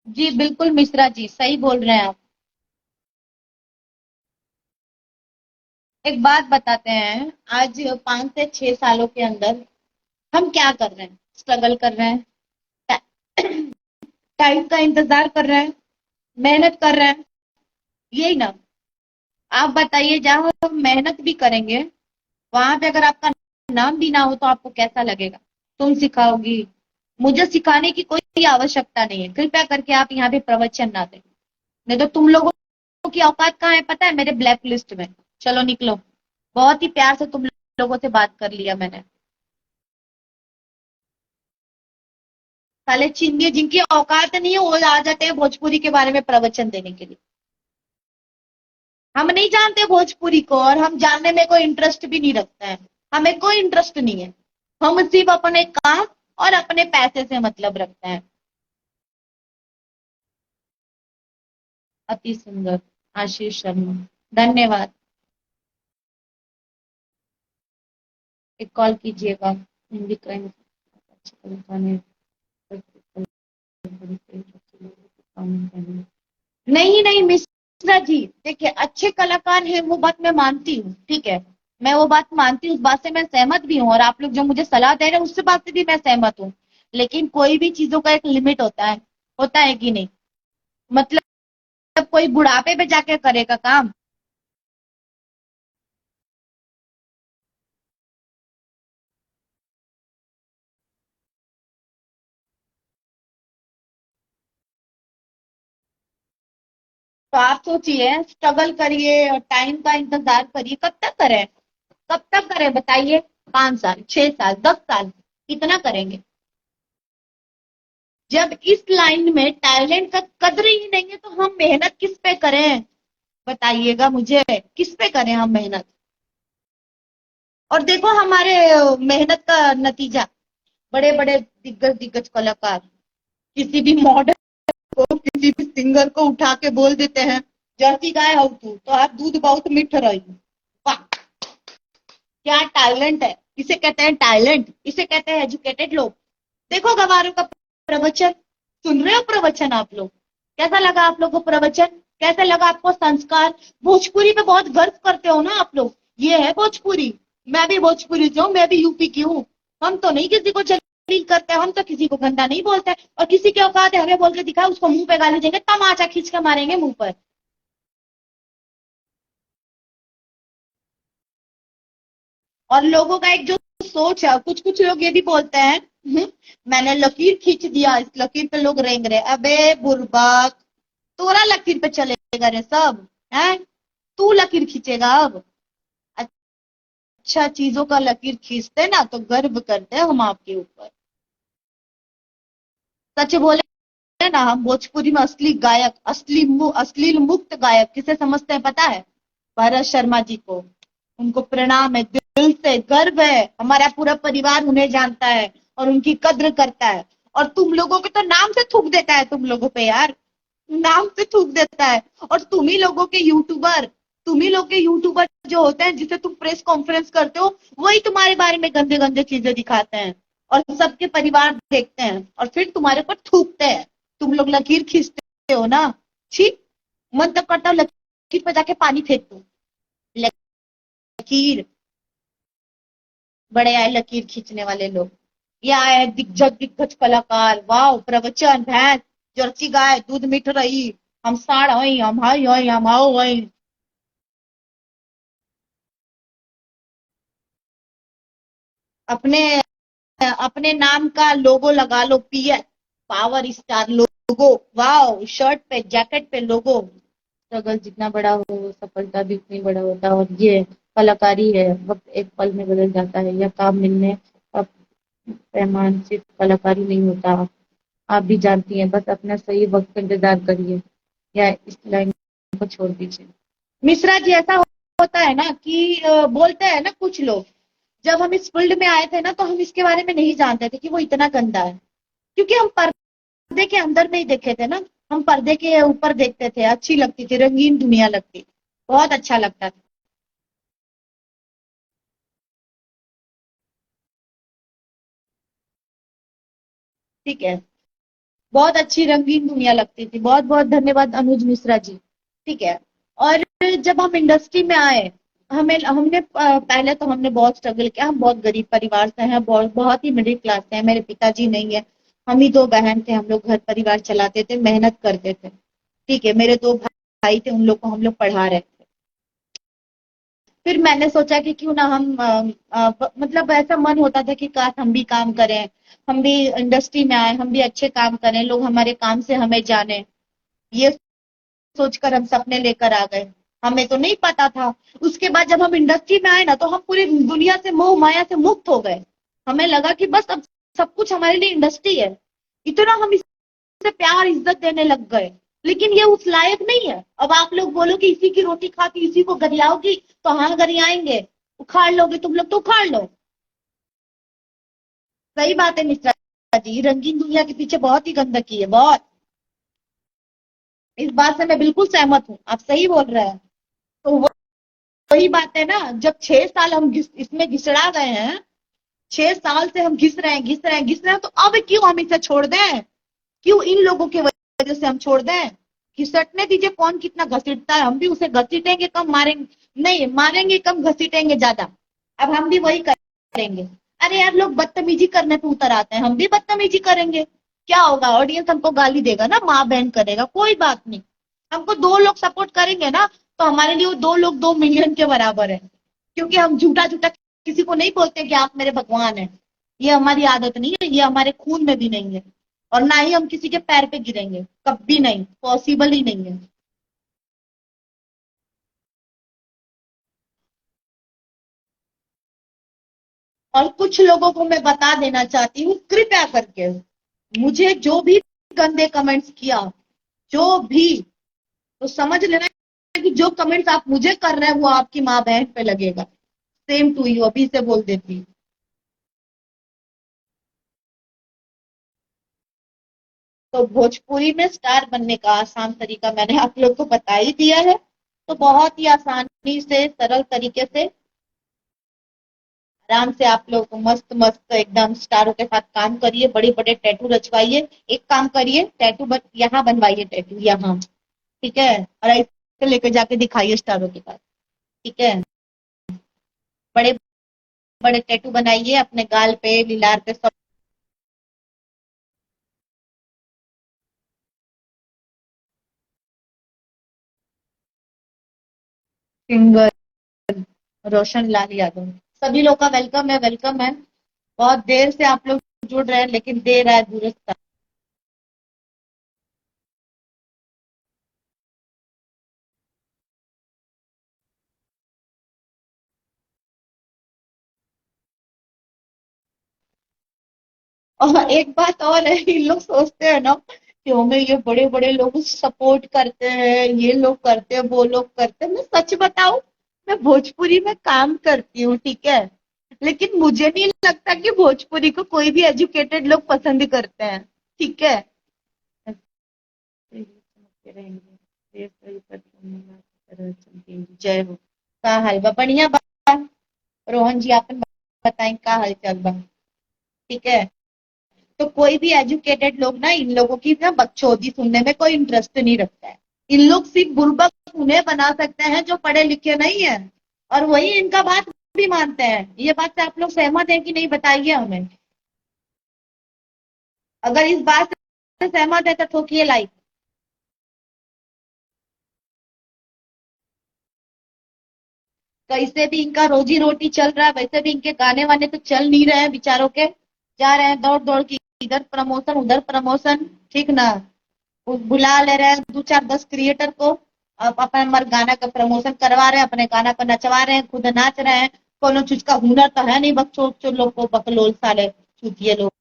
जी बिल्कुल मिश्रा जी, सही बोल रहे हैं आप। एक बात बताते हैं, आज 5 से 6 सालों के अंदर हम क्या कर रहे हैं? स्ट्रगल कर रहे हैं, टाइम का इंतजार कर रहे हैं, मेहनत कर रहे हैं, यही ना। आप बताइए, जहां हम मेहनत भी करेंगे वहां पे अगर आपका नाम भी ना हो तो आपको कैसा लगेगा? तुम सिखाओगी? मुझे सिखाने की कोई आवश्यकता नहीं है, कृपया करके आप यहाँ पे प्रवचन ना दें। नहीं तो तुम लोगों की औकात कहाँ है पता है? मेरे ब्लैक लिस्ट में। चलो निकलो। बहुत ही प्यार से तुम लोगों से बात कर लिया मैंने। साले चिंगे जिनकी औकात नहीं है वो आ जाते हैं भोजपुरी के बारे में प्रवचन देने के लिए। हम नहीं जानते भोजपुरी को और हम जानने में कोई इंटरेस्ट भी नहीं रखते हैं। हमें कोई इंटरेस्ट नहीं है। हम सिर्फ अपने काम और अपने पैसे से मतलब रखते हैं। अति सुंदर। आशीष शर्मा, धन्यवाद। एक कॉल कीजिएगा। हिंदी क्राइम अच्छे कलाकार हैं। नहीं नहीं मिश्रा जी, देखिए अच्छे कलाकार हैं वो बात मैं मानती हूँ, ठीक है। मैं वो बात मानती हूँ, उस बात से मैं सहमत भी हूँ और आप लोग जो मुझे सलाह दे रहे हैं उससे बात से भी मैं सहमत हूँ। लेकिन कोई भी चीजों का एक लिमिट होता है कि नहीं? मतलब कोई बुढ़ापे पे जाके करेगा काम? तो आप सोचिए, स्ट्रगल करिए और टाइम का इंतजार करिए। कब तक करें? कब तक करें बताइए? 5 साल, 6 साल, 10 साल, कितना करेंगे? जब इस लाइन में टैलेंट का कदर ही नहीं है तो हम मेहनत किस पे करें? बताइएगा मुझे, किस पे करें हम मेहनत? और देखो हमारे मेहनत का नतीजा। बड़े बड़े दिग्गज दिग्गज कलाकार किसी भी मॉडल को, किसी भी सिंगर को उठा के बोल देते हैं, जर्सी गाय हो तू तो आप दूध बहुत मीठ रही। वाह, क्या टैलेंट है! इसे कहते हैं टैलेंट, इसे कहते हैं एजुकेटेड लोग। देखो गवारों का प्रवचन, सुन रहे हो प्रवचन आप लोग? कैसा लगा आप लोग को प्रवचन? कैसा लगा आपको संस्कार? भोजपुरी पे बहुत गर्व करते हो ना आप लोग, ये है भोजपुरी। मैं भी भोजपुरी से हूँ, मैं भी यूपी की हूँ। हम तो नहीं किसी को जलील करते, हम तो किसी को गंदा नहीं बोलते। और किसी के औकात है हमें बोल के दिखाए, उसको मुंह पे गाली देंगे, तमाचा खींच के मारेंगे मुंह पर। और लोगों का एक जो सोच है, कुछ कुछ लोग ये भी बोलते हैं, मैंने लकीर खींच दिया, इस लकीर पे लोग रेंग रहे। अबे बुर्बक, तोरा लकीर पे चलेगा रे सब, है? तू लकीर खींचेगा अब? अच्छा चीजों का लकीर खींचते ना तो गर्व करते हैं हम आपके ऊपर। सच बोले ना, हम भोजपुरी में असली गायक, अश्लील मुक्त गायक किसे समझते हैं पता है? भरत शर्मा जी को। उनको प्रणाम है, दिल से गर्व है। हमारा पूरा परिवार उन्हें जानता है और उनकी कद्र करता है। और तुम लोगों के तो नाम से थूक देता है, तुम लोगों पे यार, नाम से थूक देता है। और तुम ही लोग के यूट्यूबर जो होते हैं, जिसे तुम प्रेस कॉन्फ्रेंस करते हो, वही तुम्हारे बारे में गंदे गंदे चीजें दिखाते हैं और सबके परिवार देखते हैं और फिर तुम्हारे ऊपर थूकते हैं। तुम लोग लकीर खींचते हो ना, ठीक। मन तो करता है लकीर पे जाके पानी फेंक दो। लकीर, बड़े आए लकीर खींचने वाले लोग। ये आए दिग्गज दिग्गज कलाकार, वाह प्रवचन, भैंस, जर्सी गाय, दूध मीठ रही, हम साड़ हई, हम हई हई, हम हाउ हई। अपने अपने नाम का लोगो लगा लो, पीएस, पावर स्टार लोगो, वाह, शर्ट पे जैकेट पे लोगो। स्ट्रगल जितना बड़ा हो सफलता भी उतनी बड़ा होता है। और ये कलाकारी है, वक्त एक पल में बदल जाता है। यह काम मिलने का पैमान सिर्फ कलाकारी नहीं होता, आप भी जानती हैं। बस अपना सही वक्त का इंतजार करिए या इस लाइन को छोड़ दीजिए। मिश्रा जी, ऐसा होता है ना कि बोलते हैं ना कुछ लोग, जब हम इस फील्ड में आए थे ना तो हम इसके बारे में नहीं जानते थे कि वो इतना गंदा है, क्योंकि हम पर्दे के अंदर नहीं देखे थे ना, हम पर्दे के ऊपर देखते थे। अच्छी लगती थी, रंगीन दुनिया लगती, बहुत अच्छा लगता था। ठीक है, बहुत अच्छी रंगीन दुनिया लगती थी। बहुत बहुत धन्यवाद अनुज मिश्रा जी। ठीक है। और जब हम इंडस्ट्री में आए, हमें हमने पहले तो हमने बहुत स्ट्रगल किया। हम बहुत गरीब परिवार से हैं, बहुत बहुत ही मिडिल क्लास से हैं। मेरे पिताजी नहीं है, हम ही दो बहन थे। हम लोग घर परिवार चलाते थे, मेहनत करते थे। ठीक है, मेरे दो भाई थे, उन लोग को हम लोग पढ़ा रहे थे। फिर मैंने सोचा कि क्यों ना हम मतलब ऐसा मन होता था कि काश हम भी काम करें, हम भी इंडस्ट्री में आए, हम भी अच्छे काम करें, लोग हमारे काम से हमें जाने। ये सोचकर हम सपने लेकर आ गए। हमें तो नहीं पता था। उसके बाद जब हम इंडस्ट्री में आए ना, तो हम पूरी दुनिया से, मोह माया से मुक्त हो गए। हमें लगा कि बस अब सब कुछ हमारे लिए इंडस्ट्री है। इतना हम इसे प्यार इज्जत देने लग गए। लेकिन ये उस लायक नहीं है। अब आप लोग बोलो कि इसी की रोटी खा के इसी को गरियाओगी, तो हाँ गरियाएंगे। उखाड़ लोगे तुम लोग तो उखाड़ लो। सही बात है मिश्रा जी, रंगीन दुनिया के पीछे बहुत ही गंदगी है, बहुत। इस बात से मैं बिल्कुल सहमत हूँ, आप सही बोल रहे हैं। तो वही बात है ना, जब 6 साल हम इसमें घिसड़ा गए हैं, 6 साल से हम घिस रहे हैं, घिस रहे हैं, घिस रहे हैं, तो अब क्यों हम इसे छोड़ दें? क्यों इन लोगों की वजह से हम छोड़ दें? घिसटने दीजिए, कौन कितना घसीटता है, हम भी उसे घसीटेंगे कम, मारेंगे नहीं, मारेंगे कम, घसीटेंगे ज्यादा। अब हम भी वही करेंगे। अरे यार, लोग बदतमीजी करने पे उतर आते हैं, हम भी बदतमीजी करेंगे। क्या होगा, ऑडियंस हमको गाली देगा ना, माँ बहन करेगा, कोई बात नहीं। हमको दो लोग सपोर्ट करेंगे ना, तो हमारे लिए वो दो लोग 2 मिलियन के बराबर है। क्योंकि हम झूठा झूठा किसी को नहीं बोलते कि आप मेरे भगवान हैं। ये हमारी आदत नहीं है, ये हमारे खून में भी नहीं है। और ना ही हम किसी के पैर पे गिरेंगे, कभी नहीं, पॉसिबल ही नहीं है। और कुछ लोगों को मैं बता देना चाहती हूँ, कृपया करके मुझे जो भी गंदे कमेंट्स किया, जो भी, तो समझ लेना कि जो कमेंट्स आप मुझे कर रहे हैं वो आपकी माँ बहन पे लगेगा। सेम टू यू, अभी से बोल देती हूँ। तो भोजपुरी में स्टार बनने का आसान तरीका मैंने आप लोग को बता ही दिया है। तो बहुत ही आसानी से, सरल तरीके से, आराम से आप लोग मस्त मस्त एकदम स्टारों के साथ काम करिए, बड़े बड़े टैटू रचवाइए। एक काम करिए, टैटू यहाँ बनवाइए, टैटू यहाँ। ठीक है, और ऐसे लेके जाके दिखाइए स्टारों के पास। ठीक है, बड़े बड़े टैटू बनाइए अपने गाल पे, लीलार पे, सब। सिंगर रोशन लाल यादव, सभी लोग का वेलकम है, वेलकम है। बहुत देर से आप लोग जुड़ रहे हैं, लेकिन देर है दुरुस्त। और एक बात और है, इन लोग सोचते हैं ना कि हमें ये बड़े बड़े लोग सपोर्ट करते हैं, ये लोग करते हैं, वो लोग करते हैं। मैं सच बताऊं, मैं भोजपुरी में काम करती हूँ, ठीक है, लेकिन मुझे नहीं लगता कि भोजपुरी को कोई भी एजुकेटेड लोग पसंद करते हैं। ठीक है। जय हो। का हाल बा? बढ़िया बा। रोहन जी, आप बताएं का हाल चाल बा? ठीक है। तो कोई भी एजुकेटेड लोग ना, इन लोगों की ना बकचोदी सुनने में कोई इंटरेस्ट नहीं रखता है। इन लोग सिर्फ बुर्बक उन्हें बना सकते हैं जो पढ़े लिखे नहीं है, और वही इनका बात भी मानते हैं। ये बात से आप लोग सहमत हैं कि नहीं, बताइए हमें। अगर इस बात से सहमत है तो ठोकिए लाइक। कैसे भी इनका रोजी रोटी चल रहा है, वैसे भी इनके गाने वाने तो चल नहीं रहे हैं बेचारों के। जा रहे हैं दौड़ दौड़ के, इधर प्रमोशन उधर प्रमोशन। ठीक ना, वो बुला ले रहे हैं 2 4 10 क्रिएटर को, आप अपना हमारे गाना का प्रमोशन करवा रहे हैं, अपने गाना पर नचवा रहे हैं, खुद नाच रहे हैं। कोनो चीज का हुनर तो है नहीं बच्चों बच्चों लोग को, बकलोल साले चूतिए लोग।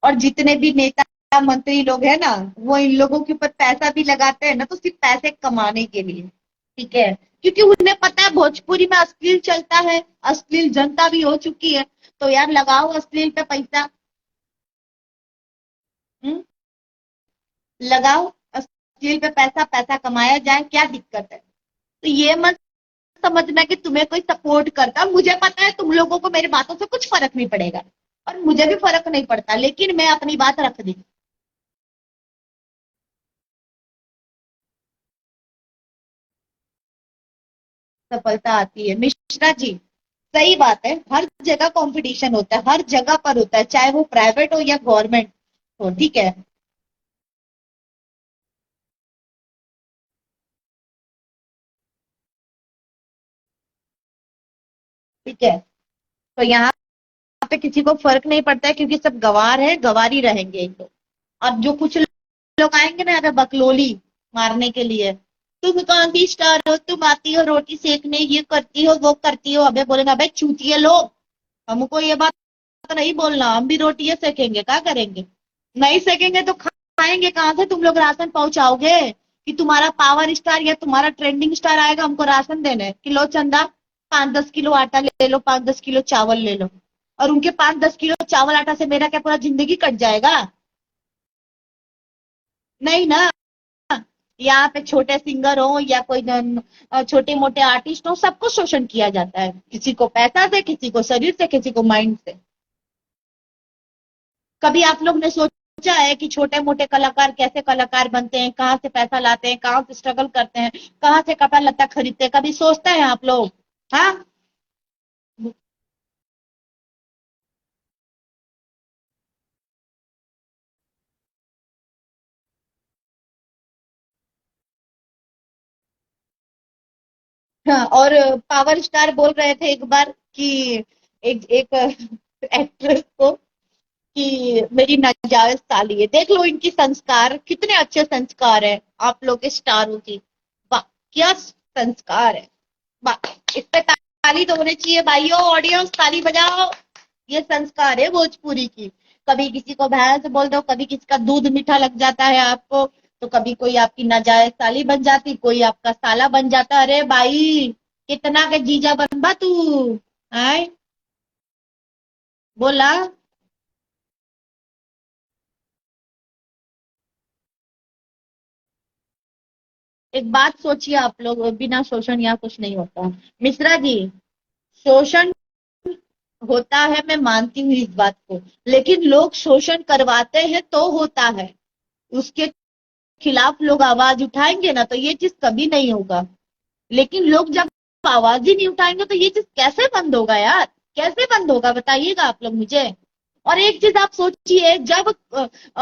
और जितने भी नेता मंत्री लोग हैं ना, वो इन लोगों के ऊपर पैसा भी लगाते हैं ना, तो सिर्फ पैसे कमाने के लिए। ठीक है, क्योंकि उन्हें पता है भोजपुरी में अश्लील चलता है, अश्लील जनता भी हो चुकी है, तो यार लगाओ अश्लील पे पैसा। हम्म, लगाओ अश्लील पे पैसा, पैसा कमाया जाए, क्या दिक्कत है। तो ये मत समझना कि तुम्हें कोई सपोर्ट करता, मुझे पता है तुम लोगों को मेरी बातों से कुछ फर्क नहीं पड़ेगा, और मुझे भी फर्क नहीं पड़ता, लेकिन मैं अपनी बात रख दी। सफलता आती है मिश्रा जी। सही बात है, हर जगह कंपटीशन होता है, हर जगह पर होता है, चाहे वो प्राइवेट हो या गवर्नमेंट हो। ठीक है। ठीक है, तो यहाँ पे किसी को फर्क नहीं पड़ता है, क्योंकि सब गवार है, गवार ही रहेंगे ये लोग। और जो कुछ लोग आएंगे ना अगर बकलोली मारने के लिए, तुम कौन सी स्टार हो, तुम आती हो रोटी सेकने, ये करती हो वो करती हो, अबे बोलेंगे अबे चूतिए लोग, हमको ये बात नहीं बोलना, हम भी रोटियां सेकेंगे, क्या करेंगे। नहीं सेकेंगे तो खाएंगे कहाँ से, तुम लोग राशन पहुंचाओगे कि तुम्हारा पावर स्टार या तुम्हारा ट्रेंडिंग स्टार आएगा हमको राशन देने, किलो चंदा, 5-10 किलो आटा ले लो, 5-10 किलो चावल ले लो, और उनके 5-10 किलो चावल आटा से मेरा क्या पूरा जिंदगी कट जाएगा। नहीं ना। यहाँ पे छोटे सिंगर हो या कोई छोटे मोटे आर्टिस्ट हो, सबको शोषण किया जाता है, किसी को पैसा से, किसी को शरीर से, किसी को माइंड से। कभी आप लोग ने सोचा है कि छोटे मोटे कलाकार कैसे कलाकार बनते हैं, कहाँ से पैसा लाते हैं, कहाँ से स्ट्रगल करते हैं, कहाँ से कपड़ा लत्ता खरीदते हैं, कभी सोचते हैं आप लोग। हाँ। हाँ, और पावर स्टार बोल रहे थे एक बार कि एक एक एक्ट्रेस को कि मेरी नाजायज ताली है। देख लो इनकी संस्कार, कितने अच्छे संस्कार है आप लोग के स्टारों की। वाह, क्या संस्कार है। वाह, इस पे ताली तो होनी चाहिए भाइयों, ऑडियंस ताली बजाओ। ये संस्कार है भोजपुरी की। कभी किसी को भैंस बोल दो, कभी किसी का दूध मीठा लग जाता है आपको, तो कभी कोई आपकी नाजायज साली बन जाती, कोई आपका साला बन जाता। अरे भाई, कितना के जीजा बनबा तू, है बोला। एक बात सोचिए आप लोग, बिना शोषण यहाँ कुछ नहीं होता। मिश्रा जी, शोषण होता है, मैं मानती हूँ इस बात को, लेकिन लोग शोषण करवाते हैं तो होता है, उसके खिलाफ लोग आवाज उठाएंगे ना तो ये चीज कभी नहीं होगा। लेकिन लोग जब आवाज ही नहीं उठाएंगे तो ये चीज कैसे बंद होगा यार, कैसे बंद होगा बताइएगा आप लोग मुझे। और एक चीज आप सोचिए, जब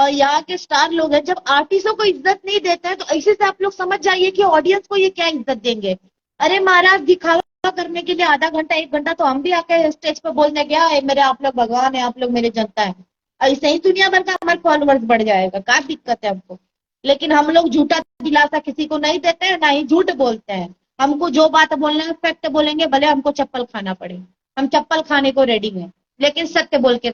यहाँ के स्टार लोग हैं, जब आर्टिस्टों को इज्जत नहीं देते हैं, तो ऐसे से आप लोग समझ जाइए कि ऑडियंस को ये क्या इज्जत देंगे। अरे महाराज, दिखावा करने के लिए आधा घंटा 1 घंटा तो हम भी आके स्टेज पे बोलने गया है मेरे आप लोग भगवान है, आप लोग मेरे जनता है, ऐसे ही दुनिया भर का हमारे फॉलोअर्स बढ़ जाएगा, क्या दिक्कत है हमको। लेकिन हम लोग झूठा दिलासा किसी को नहीं देते हैं, ना ही झूठ बोलते हैं। हमको जो बात बोलना है फैक्ट बोलेंगे, भले हमको चप्पल खाना पड़े, हम चप्पल खाने को रेडी हैं, लेकिन सत्य बोल के।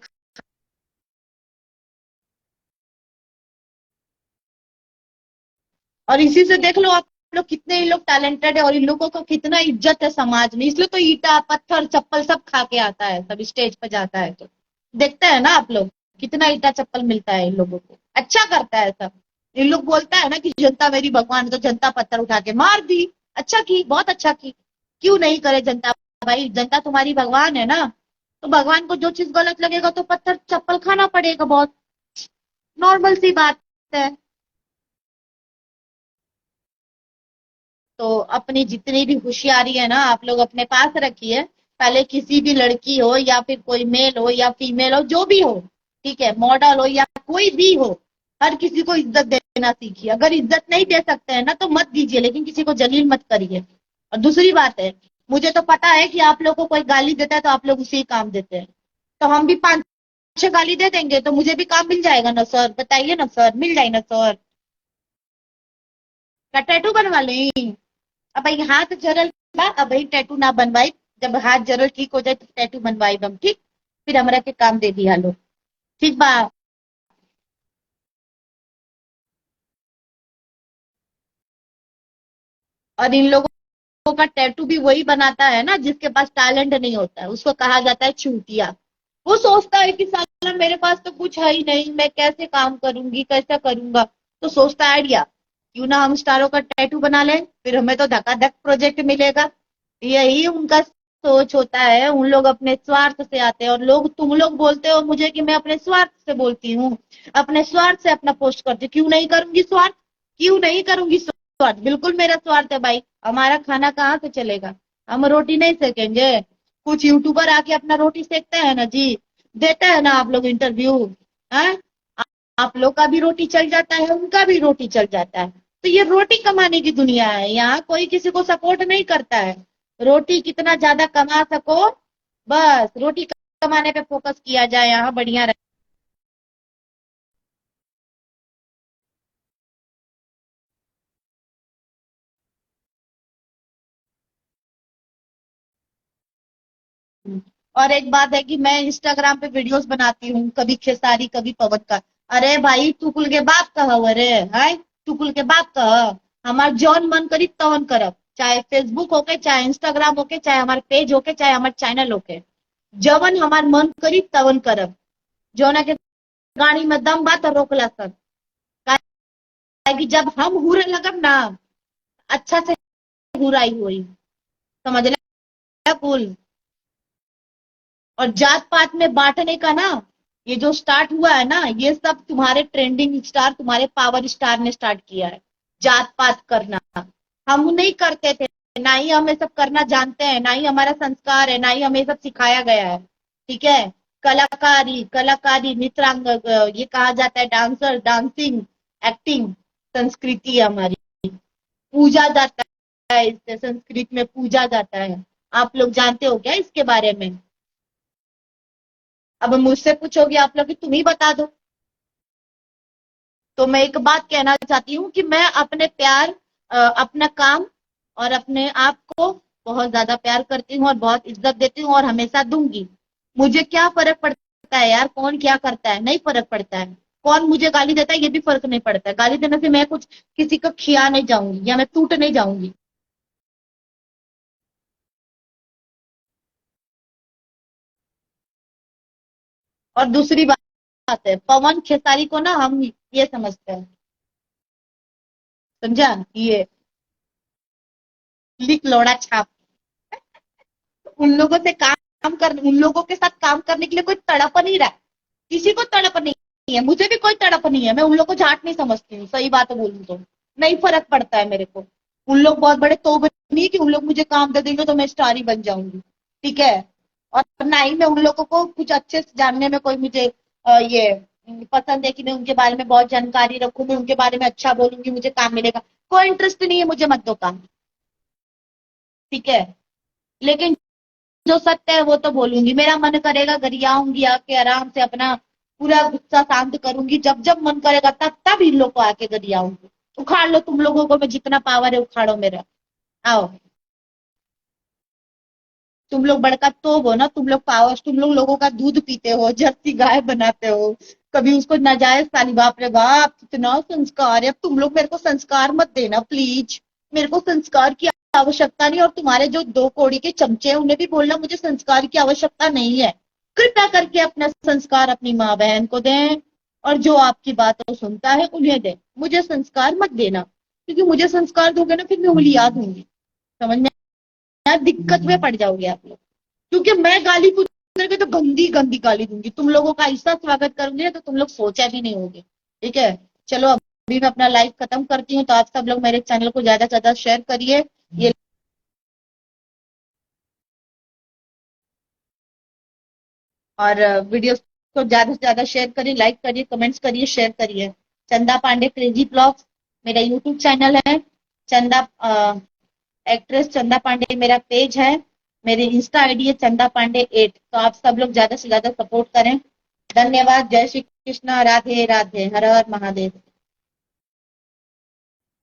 और इसी से देख लो आप लोग कितने इन लोग टैलेंटेड है, और इन लोगों को कितना इज्जत है समाज में, इसलिए तो ईटा पत्थर चप्पल सब खा के आता है, सब स्टेज पर जाता है तो देखते हैं ना आप लोग, कितना ईटा चप्पल मिलता है इन लोगों को। अच्छा करता है सब। इन लोग बोलता है ना कि जनता मेरी भगवान है, तो जनता पत्थर उठा के मार दी। अच्छा की, बहुत अच्छा की। क्यों नहीं करे जनता, भाई जनता तुम्हारी भगवान है ना, तो भगवान को जो चीज गलत लगेगा तो पत्थर चप्पल खाना पड़ेगा, बहुत नॉर्मल सी बात है। तो अपनी जितनी भी होशियारी है ना आप लोग अपने पास रखिए। पहले किसी भी लड़की हो या फिर कोई मेल हो या फीमेल हो, जो भी हो, ठीक है, मॉडल हो या कोई भी हो, हर किसी को इज्जत देना सीखिए। अगर इज्जत नहीं दे सकते हैं ना तो मत दीजिए, लेकिन किसी को जलील मत करिए। और दूसरी बात है, मुझे तो पता है कि आप लोग को कोई गाली देता है तो आप लोग उसे ही काम देते हैं, तो हम भी 5 से गाली दे देंगे तो मुझे भी काम मिल जाएगा ना सर, बताइए ना सर, मिल जाए ना सर। क्या टैटू बनवा लें? अब भाई हाथ जरल बा, अब भाई टैटू ना बनवाई। जब हाथ जरल ठीक हो जाए तो टैटू बनवाई बम, ठीक। फिर हमरा के काम दे दिया लो, ठीक बा। और इन लोगों का टैटू भी वही बनाता है ना जिसके पास टैलेंट नहीं होता है, उसको कहा जाता है चूतिया। वो सोचता है कि साला मेरे पास तो कुछ है ही नहीं, मैं कैसे काम करूंगी, कैसे करूंगा। तो सोचता है आइडिया, क्यों ना हम स्टारों का टैटू बना लें, फिर हमें तो धकाधक प्रोजेक्ट मिलेगा। यही उनका सोच होता है। उन लोग अपने स्वार्थ से आते हैं, और तुम लोग बोलते हो मुझे कि मैं अपने स्वार्थ से बोलती हूँ, अपने स्वार्थ से अपना पोस्ट करती हूँ। क्यों नहीं करूंगी स्वार्थ, क्यों नहीं करूंगी स्वार्थ, बिल्कुल मेरा स्वार्थ है भाई। हमारा खाना कहाँ से चलेगा, हम रोटी नहीं सेकेंगे? कुछ यूट्यूबर आके अपना रोटी सेकते हैं ना जी, देते हैं ना आप लोग इंटरव्यू, हैं? आप लोग का भी रोटी चल जाता है, उनका भी रोटी चल जाता है। तो ये रोटी कमाने की दुनिया है, यहाँ कोई किसी को सपोर्ट नहीं करता है। रोटी कितना ज्यादा कमा सको, बस रोटी कमाने पे फोकस किया जाए, यहाँ बढ़िया रहे। और एक बात है कि मैं इंस्टाग्राम पे वीडियोस बनाती हूँ, कभी खेसारी कभी पवन का। अरे भाई तू कुल के बाप कह, अरे है तू कुल के बाप कह। हमार जौन मन करी तवन करब, चाहे फेसबुक होके, चाहे इंस्टाग्राम होके, चाहे हमारे पेज होके, चाहे हमारे चैनल होके। जवन हमार मन करी तवन करब। जौना के गाड़ी में दम बा तो रोकला सब। काहे कि जब हम हुरे लगब ना, अच्छा से हुराई हुई, समझ ले कुल। और जात पात में बांटने का ना, ये जो स्टार्ट हुआ है ना, ये सब तुम्हारे ट्रेंडिंग स्टार, तुम्हारे पावर स्टार ने स्टार्ट किया है, जात पात करना। हम नहीं करते थे, ना ही हम ये सब करना जानते हैं, ना ही हमारा संस्कार है, ना ही हमें ये सब सिखाया गया है। ठीक है। कलाकारी कलाकारी मित्रांग, ये कहा जाता है डांसर, डांसिंग, एक्टिंग संस्कृति है हमारी। पूजा जाता है, इससे संस्कृत में पूजा जाता है। आप लोग जानते हो क्या इसके बारे में? अब मुझसे पूछोगे आप लोग कि तुम ही बता दो। तो मैं एक बात कहना चाहती हूँ कि मैं अपने प्यार, अपना काम और अपने आप को बहुत ज्यादा प्यार करती हूँ और बहुत इज्जत देती हूँ, और हमेशा दूंगी। मुझे क्या फर्क पड़ता है यार, कौन क्या करता है, नहीं फर्क पड़ता है। कौन मुझे गाली देता है ये भी फर्क नहीं पड़ता है। गाली देने से मैं कुछ किसी को खिया नहीं जाऊंगी या मैं टूट नहीं जाऊंगी। और दूसरी बात है, पवन खेसारी को ना हम ये समझते हैं, समझा? ये लिख लोड़ा छाप। उन लोगों से उन लोगों के साथ काम करने के लिए कोई तड़प नहीं रहा है। किसी को तड़प नहीं है, मुझे भी कोई तड़प नहीं है। मैं उन लोग को झाट नहीं समझती हूँ, सही बात बोलूं तो नहीं फर्क पड़ता है मेरे को। उन लोग बहुत बड़े तो नहीं कि उन लोग मुझे काम दे देंगे तो मैं स्टार ही बन जाऊंगी, ठीक है। और ना ही मैं उन लोगों को कुछ अच्छे से जानने में कोई मुझे ये पसंद है कि मैं उनके बारे में बहुत जानकारी रखूं, मैं उनके बारे में अच्छा बोलूंगी मुझे काम मिलेगा। कोई इंटरेस्ट नहीं है मुझे, मत दो काम, ठीक है। लेकिन जो सत्य है वो तो बोलूंगी। मेरा मन करेगा गरियाऊंगी आके, आराम से अपना पूरा गुस्सा शांत करूंगी। जब जब मन करेगा तब तब इन लोग को आके गरियाऊंगी। उखाड़ लो तुम लोगों को, मैं जितना पावर है उखाड़ो मेरा। आओ, तुम लोग बड़का तो हो ना, तुम लोग पावर, तुम लोग लोगों का दूध पीते हो, जर्सी गाय बनाते हो, कभी उसको नाजायज पाली। बाप रे बाप, कितना संस्कार है। अब तुम लोग मेरे को संस्कार मत देना प्लीज। मेरे को संस्कार की आवश्यकता नहीं, और तुम्हारे जो दो कौड़ी के चमचे हैं उन्हें भी बोलना मुझे संस्कार की आवश्यकता नहीं है। कृपया करके अपना संस्कार अपनी माँ बहन को दें, और जो आपकी बातों सुनता है उन्हें दें। मुझे संस्कार मत देना, क्योंकि मुझे संस्कार दोगे ना फिर मैं उंगलियां दूंगी। समझ में? यार दिक्कत में पड़ जाओगे आप लोग। क्योंकि मैं गाली कुछ करके तो गंदी गंदी गाली दूंगी, तुम लोगों का ऐसा स्वागत करूंगी ना तो तुम लोग सोचा भी नहीं होगे। ठीक है। चलो अभी मैं अपना लाइव खत्म करती हूँ, तो आप सब लोग मेरे चैनल को ज्यादा से ज्यादा शेयर करिए। ये और वीडियो को ज्यादा से ज्यादा शेयर करिए, लाइक करिए, कमेंट्स करिए, शेयर करिए। चंदा पांडे क्रेजी ब्लॉग्स मेरा यूट्यूब चैनल है। चंदा एक्ट्रेस चंदा पांडे मेरा पेज है। मेरी इंस्टा आईडी है चंदा पांडे 8। तो आप सब लोग ज्यादा से ज्यादा सपोर्ट करें। धन्यवाद। जय श्री कृष्ण। राधे राधे। हर हर महादेव।